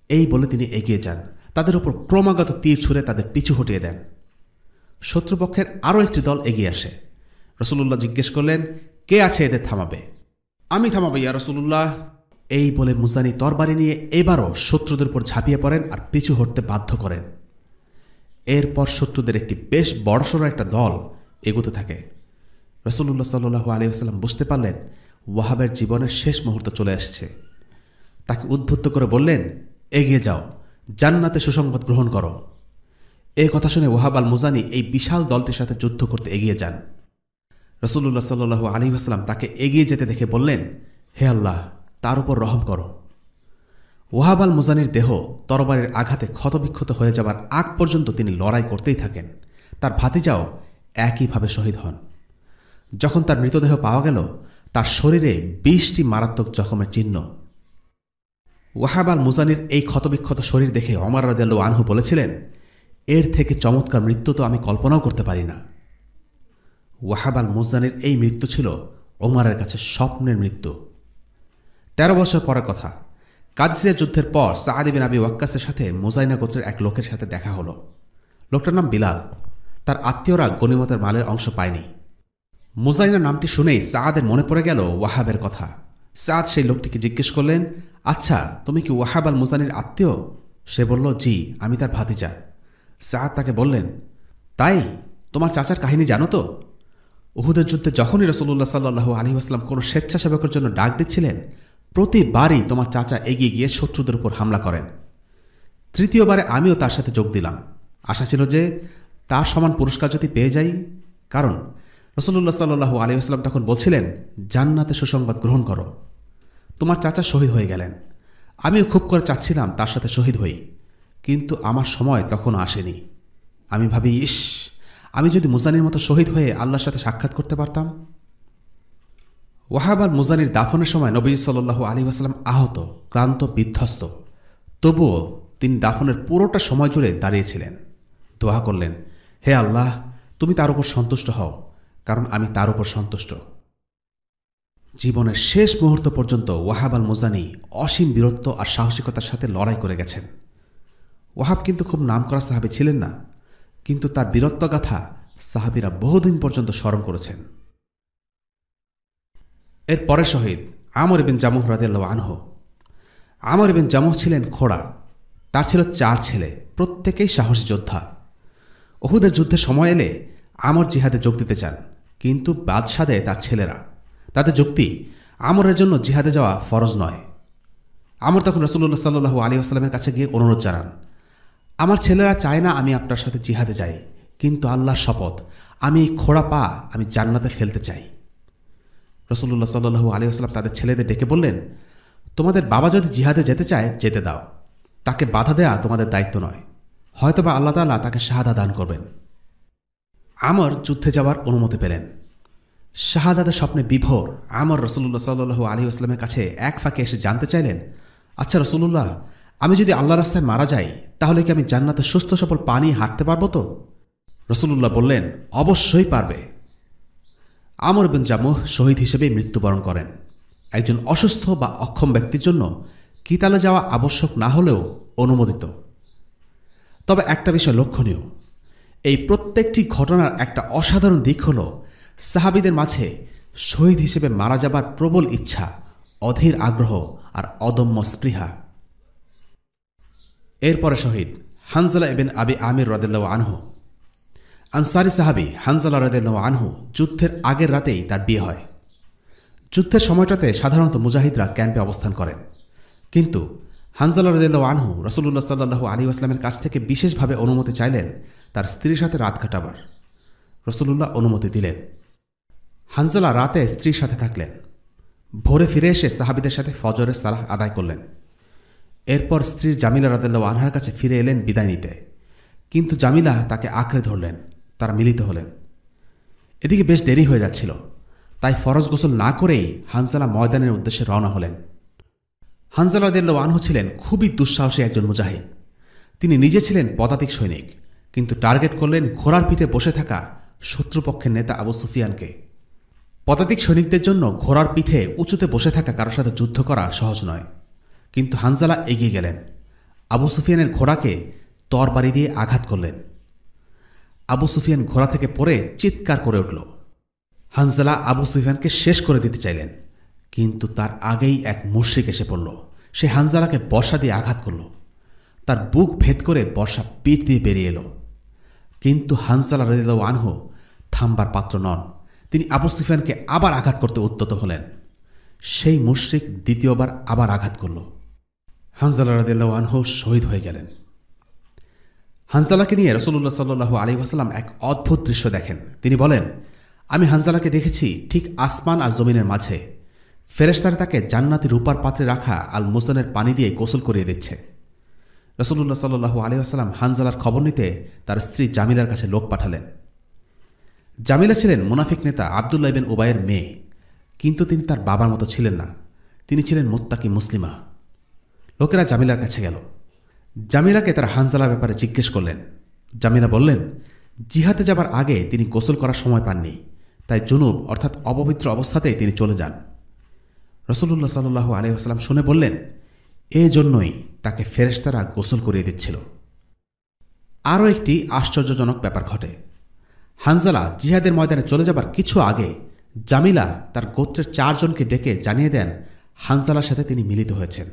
এই বলে তিনি এগিয়ে যান। তাদের উপর ক্রমাগত তীর ছুঁড়ে তাদের পিছু হটিয়ে দেন। শত্রুপক্ষের আরও একটি দল এগিয়ে আসে। রাসূলুল্লাহ জিজ্ঞেস করলেন, কে আছে এদের থামাবে? আমি থামাবো ইয়া রাসূলুল্লাহ। এই বলে মুজানি তরবারি নিয়ে এবারও শত্রুদের উপর ঝাঁপিয়ে পড়েন আর পিছু হটতে বাধ্য করেন। এরপর শত্রুদের একটি বেশ বড়সড় একটা দল এগোতে থাকে। রাসূলুল্লাহ সাল্লাল্লাহু আলাইহি ওয়াসাল্লাম বুঝতে পারলেন ওয়াহাবের জীবনের শেষ মুহূর্ত চলে আসছে। তাকে উদ্বুদ্ধ করে বললেন, এগিয়ে যাও, জান্নাতে সুসংবাদ গ্রহণ করো। এই কথা শুনে ওয়াহাব আল মুজানি এই বিশাল দলটির সাথে যুদ্ধ করতে এগিয়ে যান। রাসূলুল্লাহ সাল্লাল্লাহু আলাইহি ওয়াসাল্লাম তাকে এগিয়ে যেতে দেখে বললেন, হে আল্লাহ, তার উপর রহম করো। ওয়াহাব আল মুজানির দেহ তরবারির আঘাতে ক্ষতবিক্ষত হয়ে যাবার আগ পর্যন্ত তিনি লড়াই করতেই থাকেন। তার ভাতিজাও একইভাবে শহীদ হন। যখন তার মৃতদেহ পাওয়া গেল, তার শরীরে 20টি মারাত্মক জখমের চিহ্ন। ওয়াহাব আল মুজানির এই ক্ষতবিক্ষত শরীর দেখে ওমর রাদিয়াল্লাহু আনহু বলেছিলেন, এর থেকে চমৎকার মৃত্যু তো আমি কল্পনাও করতে পারি না। ওয়াহাব আল মুজানির এই মৃত্যু ছিল ওমরের কাছে স্বপ্নের মৃত্যু। 13 বছর পরের কথা, কাদিসিয়া যুদ্ধের পর সাআদ ইবনে আবি ওয়াক্কাসের সাথে মুজাইনা গোত্রের এক লোকের সাথে দেখা হলো। লোকটার নাম বিলাল। তার আত্মীয়রা গনিমতের মালের অংশ পায়নি। মুজাইনা নামটি শুনেই সাআদের মনে পড়ে গেল ওয়াহাবের কথা। সাআদ সেই লোকটিকে জিজ্ঞেস করলেন, আচ্ছা, তুমি কি ওয়াহাব আল মুজানির আত্মীয়? সে বলল, জি, আমি তার ভাতিজা। সাআদ তাকে বললেন, তাই? তোমার চাচার কাহিনী জানো তো? উহুদের যুদ্ধে যখনই রাসূলুল্লাহ সাল্লাল্লাহু আলাইহি ওয়াসাল্লাম কোনো স্বেচ্ছাসেবকের জন্য ডাক দিচ্ছিলেন, প্রতিবারই তোমার চাচা এগিয়ে গিয়ে শত্রুদের উপর হামলা করেন। তৃতীয়বারে আমিও তার সাথে যোগ দিলাম। আশা ছিল যে তার সমান পুরস্কার যদি পেয়ে যাই, কারণ রাসূলুল্লাহ সাল্লাল্লাহু আলাইহি ওয়াসাল্লাম তখন বলছিলেন, জান্নাতে সুসংবাদ গ্রহণ করো। তোমার চাচা শহীদ হয়ে গেলেন। আমিও খুব করে চাচ্ছিলাম তার সাথে শহীদ হই, কিন্তু আমার সময় তখনও আসেনি। আমি ভাবি, ইস, আমি যদি মুজানির মতো শহীদ হয়ে আল্লাহর সাথে সাক্ষাৎ করতে পারতাম। ওয়াহাব আল মুজানির দাফনের সময় নবীজি সাল্লাল্লাহু আলাইহি ওয়াসাল্লাম আহত, ক্লান্ত, বিধ্বস্ত। তবুও তিনি দাফনের পুরোটা সময় জুড়ে দাঁড়িয়েছিলেন। দোয়া করলেন, হে আল্লাহ, তুমি তার উপর সন্তুষ্ট হও, কারণ আমি তার উপর সন্তুষ্ট। জীবনের শেষ মুহূর্ত পর্যন্ত ওয়াহাব আল মুজানি অসীম বীরত্ব আর সাহসিকতার সাথে লড়াই করে গেছেন। ওয়াহাব কিন্তু খুব নামকরা সাহাবী ছিলেন না, কিন্তু তার বীরত্বগাথা সাহাবীরা বহুদিন পর্যন্ত স্মরণ করেছেন। এর পরের শহীদ আমর ইবনে জামুহ রাদিয়াল্লাহু আনহু। আমর ইবনে জামুহ ছিলেন খোড়া। তার ছিল 4 ছেলে, প্রত্যেকেই সাহসী যোদ্ধা। উহুদের যুদ্ধে সময় এলে আমর জিহাদে যোগ দিতে চান, কিন্তু বাদশা দেয় তার ছেলেরা। তাদের যুক্তি, আমরের জন্য জিহাদে যাওয়া ফরজ নয়। আমর তখন রাসূলুল্লাহ সাল্লাল্লাহু আলাইহি ওয়াসাল্লামের কাছে গিয়ে অনুরোধ জানান, আমার ছেলেরা চায় না আমি আপনার সাথে জিহাদে যাই, কিন্তু আল্লাহর শপথ, আমি এই খোড়া পা আমি জান্নাতে ফেলতে চাই। রাসূলুল্লাহ সাল্লাল্লাহু আলাইহি ওয়াসাল্লাম তাদের ছেলেদের ডেকে বললেন, তোমাদের বাবা যদি জিহাদে যেতে চায় যেতে দাও, তাকে বাধা দেয়া তোমাদের দায়িত্ব নয়। হয়তোবা আল্লাহ তাআলা তাকে শাহাদা দান করবেন। আমর যুদ্ধে যাওয়ার অনুমতি পেলেন। শাহাদাতের স্বপ্নে বিভোর আমর রাসূলুল্লাহ সাল্লাল্লাহু আলাইহি ওয়াসাল্লামের কাছে এক ফাঁকে এসে জানতে চাইলেন, আচ্ছা রাসূলুল্লাহ, আমি যদি আল্লাহর রাস্তায় মারা যাই, তাহলে কি আমি জান্নাতে সুস্থ সবল পা নিয়ে হাঁটতে পারবো তো? রাসূলুল্লাহ বললেন, অবশ্যই পারবে। আমর ইবনে জামুহ শহীদ হিসেবে মৃত্যুবরণ করেন। একজন অসুস্থ বা অক্ষম ব্যক্তির জন্য কিতালে যাওয়া আবশ্যক না হলেও অনুমোদিত। তবে একটা বিষয় লক্ষণীয়, এই প্রত্যেকটি ঘটনার একটা অসাধারণ দিক হল সাহাবীদের মাঝে শহীদ হিসেবে মারা যাবার প্রবল ইচ্ছা, অধীর আগ্রহ আর অদম্য স্পৃহা। এরপরে শহীদ হানজালা ইবনে আবি আমির রাদিয়াল্লাহু আনহু। আনসারী সাহাবী হানজালা রাদিয়াল্লাহু আনহু যুদ্ধের আগের রাতেই তার বিয়ে হয়। যুদ্ধের সময়টাতে সাধারণত মুজাহিদরা ক্যাম্পে অবস্থান করেন, কিন্তু হানজালা রাদিয়াল্লাহু আনহু রাসূলুল্লাহ সাল্লাল্লাহু আলাইহি ওয়াসাল্লামের কাছ থেকে বিশেষভাবে অনুমতি চাইলেন তার স্ত্রীর সাথে রাত কাটাবার। রাসূলুল্লাহ অনুমতি দিলেন। হানজালা রাতে স্ত্রীর সাথে থাকলেন। ভোরে ফিরে এসে সাহাবীদের সাথে ফজরের সালাহ আদায় করলেন। এরপর স্ত্রী জামিলা রাদিয়াল্লাহু আনহার কাছে ফিরে এলেন বিদায় নিতে, কিন্তু জামিলা তাকে আঁকড়ে ধরলেন। তারা মিলিত হলেন। এদিকে বেশ দেরি হয়ে যাচ্ছিল, তাই ফরজ গোসল না করেই হানজালা ময়দানের উদ্দেশ্যে রওনা হলেন। হানজালা রাদিয়াল্লাহু আনহু ছিলেন খুবই দুঃসাহসী একজন মুজাহিদ। তিনি নিজে ছিলেন পদাতিক সৈনিক, কিন্তু টার্গেট করলেন ঘোড়ার পিঠে বসে থাকা শত্রুপক্ষের নেতা আবু সুফিয়ানকে। পদাতিক সৈনিকদের জন্য ঘোড়ার পিঠে উঁচুতে বসে থাকা কারোর সাথে যুদ্ধ করা সহজ নয়, কিন্তু হানজালা এগিয়ে গেলেন। আবু সুফিয়ানের ঘোড়াকে তরবারি দিয়ে আঘাত করলেন। আবু সুফিয়ান ঘোড়া থেকে পড়ে চিৎকার করে উঠল। হানজালা আবু সুফিয়ানকে শেষ করে দিতে চাইলেন, কিন্তু তার আগেই এক মুশরিক এসে পড়ল। সে হানজালাকে বর্ষা দিয়ে আঘাত করল। তার বুক ভেদ করে বর্ষা পিঠ দিয়ে বেরিয়ে এলো। কিন্তু হানজালা রাদিয়াল্লাহু আনহু থামবার পাত্র নন। তিনি আবু সুফিয়ানকে আবার আঘাত করতে উদ্যত হলেন। সেই মুশরিক দ্বিতীয়বার আবার আঘাত করল। হানজালা রাদিয়াল্লাহু আনহু শহীদ হয়ে গেলেন। হানজালাকে নিয়ে রাসূলুল্লাহ সাল্লাল্লাহু আলাইহি ওয়াসাল্লাম এক অদ্ভুত দৃশ্য দেখেন। তিনি বলেন, আমি হানজালাকে দেখেছি ঠিক আসমান আর জমিনের মাঝে। ফেরেশতারা তাকে জান্নাতি রূপার পাত্রে রাখা আল মুসনের পানি দিয়ে গোসল করিয়ে দিচ্ছে। রাসূলুল্লাহ সাল্লাল্লাহু আলাইহি ওয়াসাল্লাম হানজালার খবর নিতে তার স্ত্রী জামিলার কাছে লোক পাঠালেন। জামিলা ছিলেন মুনাফিক নেতা আব্দুল্লাহ ইবনে উবাইয়ের মেয়ে, কিন্তু তিনি তার বাবার মতো ছিলেন না। তিনি ছিলেন মুত্তাকি মুসলিমা। লোকেরা জামিলার কাছে গেল। জামিলাকে তারা হানজালার ব্যাপারে জিজ্ঞেস করলেন। জামিলা বললেন, জিহাদে যাবার আগে তিনি গোসল করার সময় পাননি, তাই জুনুব অর্থাৎ অপবিত্র অবস্থাতেই তিনি চলে যান। রাসূলুল্লাহ সাল্লাল্লাহু আলাইহি ওয়াসাল্লাম শুনে বললেন, এজন্যই তাকে ফেরেশতারা গোসল করিয়ে দিচ্ছিল। আরও একটি আশ্চর্যজনক ব্যাপার ঘটে। হানজালা জিহাদের ময়দানে চলে যাবার কিছু আগে জামিলা তার গোত্রের 4 জনকে ডেকে জানিয়ে দেন হানজালার সাথে তিনি মিলিত হয়েছেন।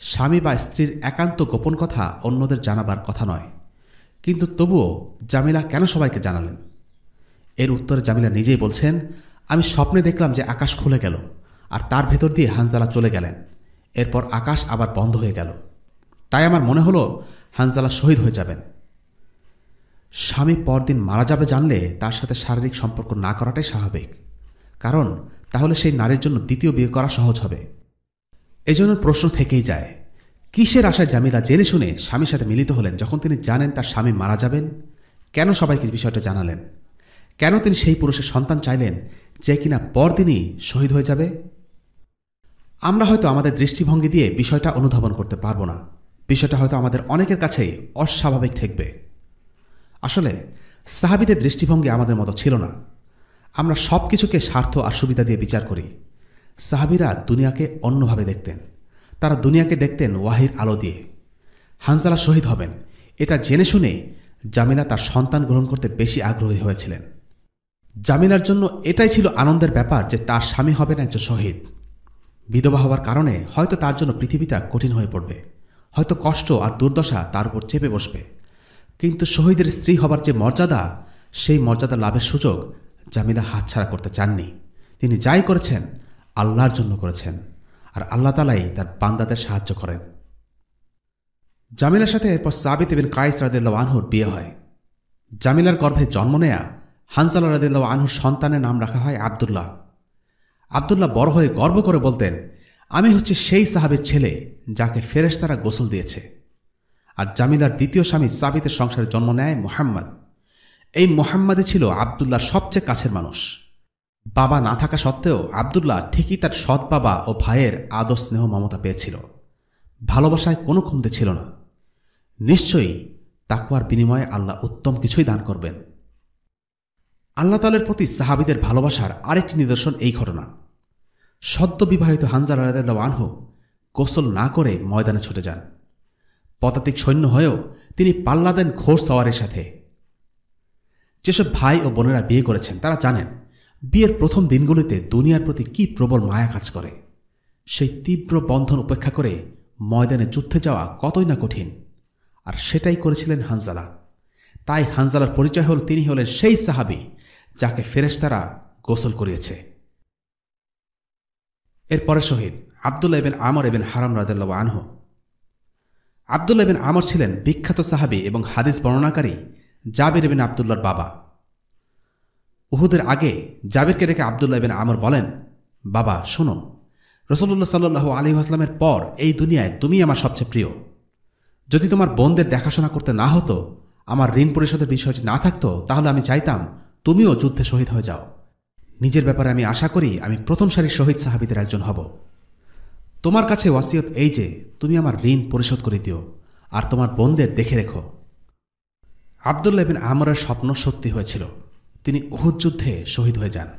স্বামী বা স্ত্রীর একান্ত গোপন কথা অন্যদের জানাবার কথা নয়, কিন্তু তবুও জামিলা কেন সবাইকে জানালেন? এর উত্তরে জামিলা নিজেই বলছেন, আমি স্বপ্নে দেখলাম যে আকাশ খুলে গেল আর তার ভেতর দিয়ে হানজালা চলে গেলেন। এরপর আকাশ আবার বন্ধ হয়ে গেল, তাই আমার মনে হলো হানজালা শহীদ হয়ে যাবেন। স্বামী পরদিন মারা যাবে জানলে তার সাথে শারীরিক সম্পর্ক না করাটাই স্বাভাবিক, কারণ তাহলে সেই নারীর জন্য দ্বিতীয় বিয়ে করা সহজ হবে। এজন্য প্রশ্ন থেকেই যায়, কিসের আশায় জামিলা জেনে শুনে স্বামীর সাথে মিলিত হলেন যখন তিনি জানেন তার স্বামী মারা যাবেন? কেন সবাইকে বিষয়টা জানালেন? কেন তিনি সেই পুরুষের সন্তান চাইলেন যে কিনা পরদিনই শহীদ হয়ে যাবে? আমরা হয়তো আমাদের দৃষ্টিভঙ্গি দিয়ে বিষয়টা অনুধাবন করতে পারব না। বিষয়টা হয়তো আমাদের অনেকের কাছেই অস্বাভাবিক ঠেকবে। আসলে সাহাবীদের দৃষ্টিভঙ্গি আমাদের মতো ছিল না। আমরা সব কিছুকে স্বার্থ আর সুবিধা দিয়ে বিচার করি। সাহাবীরা দুনিয়াকে অন্যভাবে দেখতেন। তারা দুনিয়াকে দেখতেন ওয়াহির আলো দিয়ে। হানজালা শহীদ হবেন এটা জেনে শুনে জামিলা তার সন্তান গ্রহণ করতে বেশি আগ্রহী হয়েছিলেন। জামিলার জন্য এটাই ছিল আনন্দের ব্যাপার যে তার স্বামী হবেন একজন শহীদ। বিধবা হওয়ার কারণে হয়তো তার জন্য পৃথিবীটা কঠিন হয়ে পড়বে, হয়তো কষ্ট আর দুর্দশা তার উপর চেপে বসবে, কিন্তু শহীদের স্ত্রী হবার যে মর্যাদা, সেই মর্যাদা লাভের সুযোগ জামিলা হাতছাড়া করতে চাননি। তিনি যাই করেছেন আল্লাহর জন্য করেছেন, আর আল্লাহ তাআলাই তার বান্দাদের সাহায্য করেন। জামিলার সাথে এরপর সাবিত ইবনে কায়েস রাদিয়াল্লাহু আনহুর বিয়ে হয়। জামিলার গর্ভে জন্ম নেয়া হানজালা রাদিয়াল্লাহু আনহুর সন্তানের নাম রাখা হয় আব্দুল্লাহ। আব্দুল্লাহ বড় হয়ে গর্ব করে বলতেন, আমি হচ্ছে সেই সাহাবীর ছেলে যাকে ফেরেশতারা গোসল দিয়েছে। আর জামিলার দ্বিতীয় স্বামী সাবিতের সংসারে জন্ম নেয় মুহাম্মদ। এই মুহাম্মদই ছিল আব্দুল্লাহর সবচেয়ে কাছের মানুষ। বাবা না থাকা সত্ত্বেও আব্দুল্লাহ ঠিকই তার সৎ বাবা ও ভাইয়ের আদর স্নেহ মমতা পেয়েছিল। ভালোবাসায় কোনো কমতি ছিল না। নিশ্চয়ই তাকওয়ার বিনিময়ে আল্লাহ উত্তম কিছুই দান করবেন। আল্লাহ তাআলার প্রতি সাহাবীদের ভালোবাসার আরেকটি নিদর্শন এই ঘটনা। সদ্য বিবাহিত হানজালা রাদিয়াল্লাহু আনহু গোসল না করে ময়দানে ছুটে যান। পদাতিক সৈন্য হয়েও তিনি পাল্লা দেন ঘোড় সওয়ারের সাথে। যেসব ভাই ও বোনেরা বিয়ে করেছেন তারা জানেন বিয়ের প্রথম দিনগুলিতে দুনিয়ার প্রতি কি প্রবল মায়া কাজ করে। সেই তীব্র বন্ধন উপেক্ষা করে ময়দানে যুদ্ধে যাওয়া কতই না কঠিন, আর সেটাই করেছিলেন হানজালা। তাই হানজালার পরিচয় হল তিনি হলেন সেই সাহাবী যাকে ফেরেশতারা গোসল করিয়েছে। এরপরে শহীদ আব্দুল্লাহ ইবনে আমর ইবনে হারাম রাদিয়াল্লাহু আনহু। আব্দুল্লাহ ইবনে আমর ছিলেন বিখ্যাত সাহাবী এবং হাদিস বর্ণনাকারী জাবির ইবনে আব্দুল্লাহর বাবা। উহুদের আগে জাবিরকে ডেকে আব্দুল্লাহ ইবনে আমর বলেন, বাবা শোনো, রাসূলুল্লাহ সাল্লাল্লাহু আলাইহি ওয়াসাল্লামের পর এই দুনিয়ায় তুমি আমার সবচেয়ে প্রিয়। যদি তোমার বোনদের দেখাশোনা করতে না হতো, আমার ঋণ পরিশোধের বিষয়টি না থাকতো, তাহলে আমি চাইতাম তুমিও যুদ্ধে শহীদ হয়ে যাও। নিজের ব্যাপারে আমি আশা করি আমি প্রথম সারির শহীদ সাহাবীদের একজন হব। তোমার কাছে ওয়াসিয়ত এই যে তুমি আমার ঋণ পরিশোধ করে দিও আর তোমার বোনদের দেখে রেখো। আব্দুল্লাহ ইবনে আমরের স্বপ্ন সত্যি হয়েছিল, তিনি উহুদ যুদ্ধে শহীদ হয়ে যান।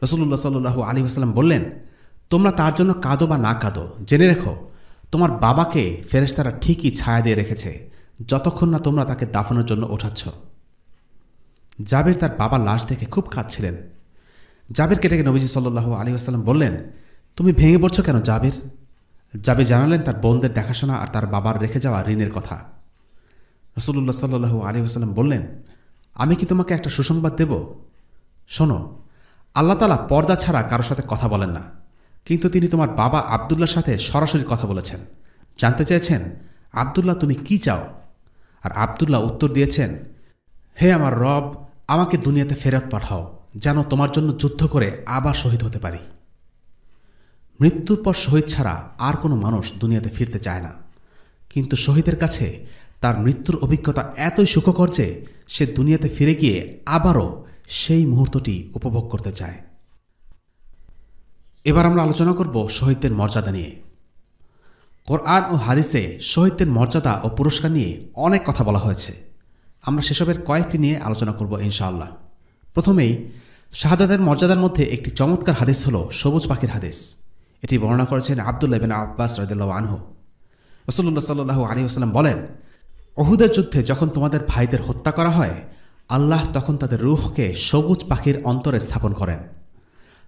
রাসূলুল্লাহ সাল্লাল্লাহু আলাইহি ওয়াসাল্লাম বললেন, তোমরা তার জন্য কাঁদো বা না কাঁদো, জেনে রেখো তোমার বাবাকে ফেরেশতারা ঠিকই ছায়া দিয়ে রেখেছে যতক্ষণ না তোমরা তাকে দাফনের জন্য ওঠাচ্ছ। জাবির তার বাবার লাশ দেখে খুব কাঁদছিলেন। জাবিরকে ডেকে নবীজি সাল্লাল্লাহু আলাইহি ওয়াসাল্লাম বললেন, তুমি ভেঙে পড়ছ কেন জাবির? জাবির জানালেন তার বোনদের দেখাশোনা আর তার বাবার রেখে যাওয়া ঋণের কথা। রাসূলুল্লাহ সাল্লাল্লাহু আলাইহি ওয়াসাল্লাম বললেন, আমি কি তোমাকে একটা সুসংবাদ দেব? শোনো, আল্লাহ তাআলা পর্দা ছাড়া কারোর সাথে কথা বলেন না, কিন্তু তিনি তোমার বাবা আব্দুল্লাহর সাথে সরাসরি কথা বলেছেন। জানতে চেয়েছেন, আব্দুল্লাহ তুমি কি চাও? আর আব্দুল্লাহ উত্তর দিয়েছেন, হে আমার রব, আমাকে দুনিয়াতে ফেরত পাঠাও যেন তোমার জন্য যুদ্ধ করে আবার শহীদ হতে পারি। মৃত্যুর পর শহীদ ছাড়া আর কোনো মানুষ দুনিয়াতে ফিরতে চায় না, কিন্তু শহীদের কাছে তার মৃত্যুর অভিজ্ঞতা এতই সুখকর যে সে দুনিয়াতে ফিরে গিয়ে আবারও সেই মুহূর্তটি উপভোগ করতে চায়। এবার আমরা আলোচনা করব শহীদদের মর্যাদা নিয়ে। কোরআন ও হাদিসে শহীদদের মর্যাদা ও পুরস্কার নিয়ে অনেক কথা বলা হয়েছে। আমরা সেসবের কয়েকটি নিয়ে আলোচনা করব ইনশাআল্লাহ। প্রথমেই শাহাদাতের মর্যাদার মধ্যে একটি চমৎকার হাদিস হল সবুজ পাখির হাদিস। এটি বর্ণনা করেছেন আব্দুল্লাহ ইবনে আব্বাস রাদিয়াল্লাহু আনহু। রাসূলুল্লাহ সাল্লাল্লাহু আলাইহি ওয়াসাল্লাম বলেন, উহুদের যুদ্ধে যখন তোমাদের ভাইদের হত্যা করা হয়, আল্লাহ তখন তাদের রূহকে সবুজ পাখির অন্তরে স্থাপন করেন।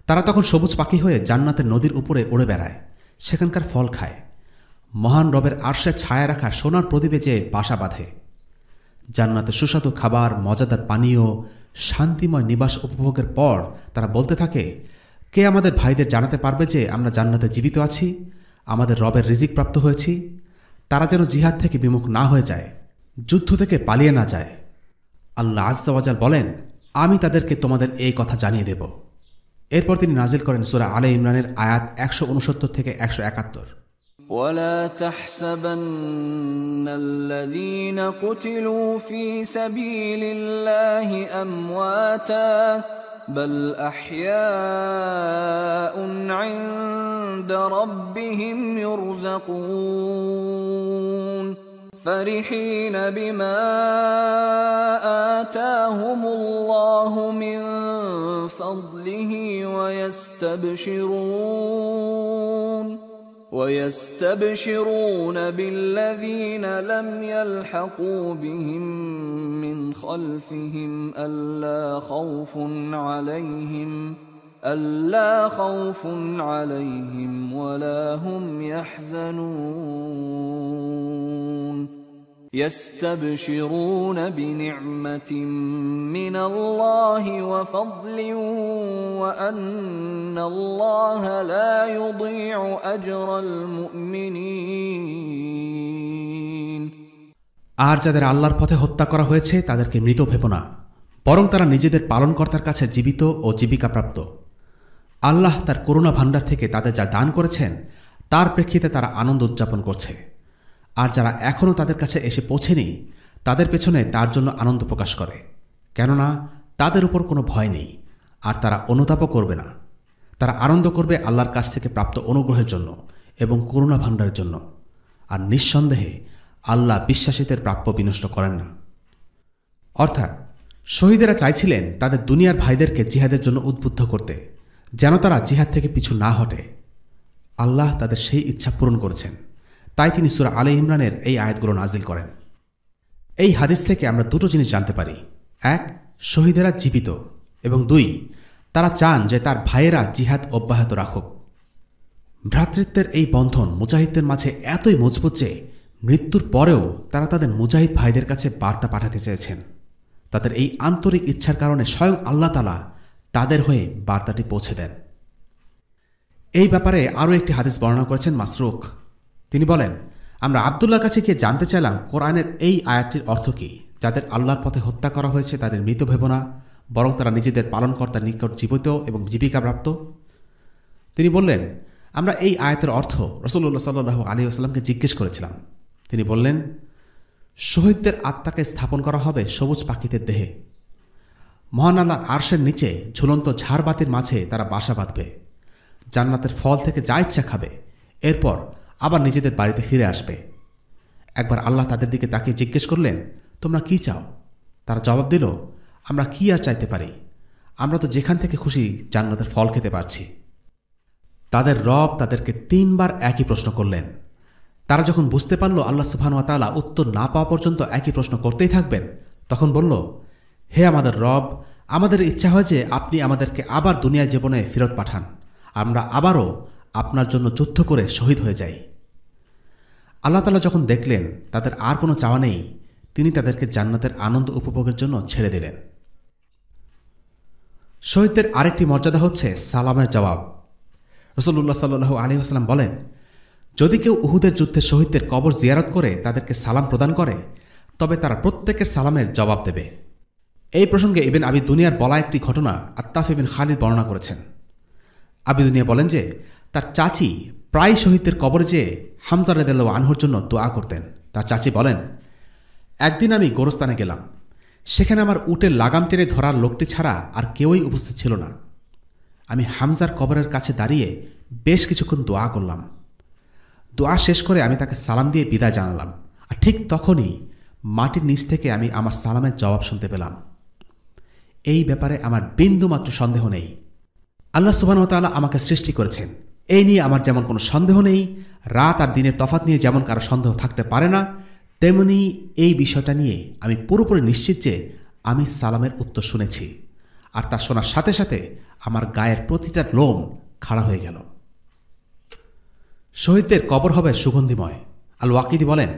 তারা তখন সবুজ পাখি হয়ে জান্নাতের নদীর উপরে উড়ে বেড়ায়, সেখানকার ফল খায়, মহান রবের আরশে ছায়া রাখা সোনার প্রদীপে যেয়ে বাসা বাঁধে। জান্নাতে সুস্বাদু খাবার, মজাদার পানীয়, শান্তিময় নিবাস উপভোগের পর তারা বলতে থাকে, কে আমাদের ভাইদের জানাতে পারবে যে আমরা জান্নাতে জীবিত আছি, আমাদের রবের রিজিক প্রাপ্ত হয়েছি? তারা যেন জিহাদ থেকে বিমুখ না হয়ে যায়, যুদ্ধ থেকে পালিয়ে না যায়। আল্লাহ আযজা ওয়া জাল বলেন, আমি তাদেরকে তোমাদের এই কথা জানিয়ে দেব। এরপর তিনি নাজিল করেন সূরা আলে ইমরানের আয়াত 169 থেকে 171। ولا تحسبن الذين قتلوا في سبيل الله أمواتا بل أحياء عند ربهم يرزقون فرحين بما آتاهم الله من فضله ويستبشرون بالذين لم يلحقوا بهم من خلفهم ألا خوف عليهم ولا هم يحزنون يستبشرون بنعمة من الله وفضل وأن الله لا يضيع أجر المؤمنين। আর যাদের আল্লাহর পথে হত্যা করা হয়েছে তাদেরকে মৃত ভেবো না, বরং তারা নিজেদের পালনকর্তার কাছে জীবিত ও জীবিকাপ্রাপ্ত। আল্লাহ তার করুণা ভাণ্ডার থেকে তাদের যা দান করেছেন তার প্রেক্ষিতে তারা আনন্দ উদযাপন করছে। আর যারা এখনও তাদের কাছে এসে পৌঁছেনি তাদের পেছনে তার জন্য আনন্দ প্রকাশ করে, কেননা তাদের উপর কোনো ভয় নেই আর তারা অনুতাপও করবে না। তারা আনন্দ করবে আল্লাহর কাছ থেকে প্রাপ্ত অনুগ্রহের জন্য এবং করুণা ভাণ্ডারের জন্য। আর নিঃসন্দেহে আল্লাহ বিশ্বাসীদের প্রাপ্য বিনষ্ট করেন না। অর্থাৎ শহীদেরা চাইছিলেন তাদের দুনিয়ার ভাইদেরকে জিহাদের জন্য উদ্বুদ্ধ করতে, যেন তারা জিহাদ থেকে পিছু না হটে। আল্লাহ তাদের সেই ইচ্ছা পূরণ করেছেন, তাই তিনি সূরা আলে ইমরানের এই আয়াতগুলো নাজিল করেন। এই হাদিস থেকে আমরা দুটো জিনিস জানতে পারি। এক, শহীদেরা জীবিত, এবং 2 তারা চান যে তার ভাইয়েরা জিহাদ অব্যাহত রাখুক। ভ্রাতৃত্বের এই বন্ধন মুজাহিদদের মাঝে এতই মজবুত যে মৃত্যুর পরেও তারা তাদের মুজাহিদ ভাইদের কাছে বার্তা পাঠাতে চেয়েছেন। তাদের এই আন্তরিক ইচ্ছার কারণে স্বয়ং আল্লাহ তাআলা তাদের হয়ে বার্তাটি পৌঁছে দেন। এই ব্যাপারে আরও একটি হাদিস বর্ণনা করেছেন মাসরুক। তিনি বলেন, আমরা আব্দুল্লাহর কাছে গিয়ে জানতে চাইলাম কোরআনের এই আয়াতটির অর্থ কী। যাদের আল্লাহর পথে হত্যা করা হয়েছে তাদের মৃত ভেব না, বরং তারা নিজেদের পালনকর্তার নিকট জীবিত এবং জীবিকাপ্রাপ্ত। তিনি বললেন, আমরা এই আয়াতের অর্থ রাসূলুল্লাহ সাল্লাল্লাহু আলাইহি ওয়াসাল্লামকে জিজ্ঞেস করেছিলাম। তিনি বললেন, শহীদদের আত্মাকে স্থাপন করা হবে সবুজ পাখিদের দেহে। মহান আল্লাহর আরশের নিচে ঝুলন্ত ঝাড়বাতির মাঝে তারা বাসা বাঁধবে। জান্নাতের ফল থেকে যা ইচ্ছা খাবে, এরপর আবার নিজেদের বাড়িতে ফিরে আসবে। একবার আল্লাহ তাদের দিকে তাকিয়ে জিজ্ঞেস করলেন, তোমরা কি চাও? তারা জবাব দিল, আমরা কি আর চাইতে পারি, আমরা তো যেখান থেকে খুশি জান্নাতের ফল খেতে পারছি। তাদের রব তাদেরকে 3 বার একই প্রশ্ন করলেন। তারা যখন বুঝতে পারল আল্লাহ সুবহানাহু ওয়া তাআলা উত্তর না পাওয়া পর্যন্ত একই প্রশ্ন করতেই থাকবেন, তখন বলল, হে আমাদের রব, আমাদের ইচ্ছা হয় যে আপনি আমাদেরকে আবার দুনিয়ার জীবনে ফেরত পাঠান, আমরা আবারও আপনার জন্য যুদ্ধ করে শহীদ হয়ে যাই। আল্লাহ তাআলা যখন দেখলেন তাদের আর কোনো চাওয়া নেই, তিনি তাদেরকে জান্নাতের আনন্দ উপভোগের জন্য ছেড়ে দিলেন। শহীদদের আরেকটি মর্যাদা হচ্ছে সালামের জবাব। রাসূলুল্লাহ সাল্লাল্লাহু আলাইহি ওয়াসাল্লাম বলেন, যদি কেউ উহুদের যুদ্ধে শহীদদের কবর জিয়ারত করে তাদেরকে সালাম প্রদান করে, তবে তারা প্রত্যেকের সালামের জবাব দেবে। এই প্রসঙ্গে ইবনে আবি দুনিয়ার বলা একটি ঘটনা আত্তাফ ইবনে খালিদ বর্ণনা করেছেন। আবি দুনিয়া বলেন যে তার চাচি প্রায় শহীদদের কবরে যেয়ে হামজা রাদিয়াল্লাহু আনহুর জন্য দোয়া করতেন। তার চাচি বলেন, একদিন আমি গোরস্থানে গেলাম, সেখানে আমার উটের লাগাম টেনে ধরার লোকটি ছাড়া আর কেউই উপস্থিত ছিল না। আমি হামজার কবরের কাছে দাঁড়িয়ে বেশ কিছুক্ষণ দোয়া করলাম। দোয়া শেষ করে আমি তাকে সালাম দিয়ে বিদায় জানালাম, আর ঠিক তখনই মাটির নিচ থেকে আমি আমার সালামের জবাব শুনতে পেলাম। এই ব্যাপারে আমার বিন্দুমাত্র সন্দেহ নেই, আল্লাহ সুবহানাহু ওয়া তাআলা আমাকে সৃষ্টি করেছেন, এই নিয়ে আমার যেমন কোনো সন্দেহ নেই। রাত আর দিনের তফাৎ নিয়ে যেমন কারো সন্দেহ থাকতে পারে না, তেমনি এই বিষয়টা নিয়ে আমি পুরোপুরি নিশ্চিত যে আমি সালামের উত্তর শুনেছি, আর তা শোনার সাথে সাথে আমার গায়ের প্রতিটা লোম খাড়া হয়ে গেল। শহীদদের কবর হবে সুগন্ধিময়। আল ওয়াকিদি বলেন,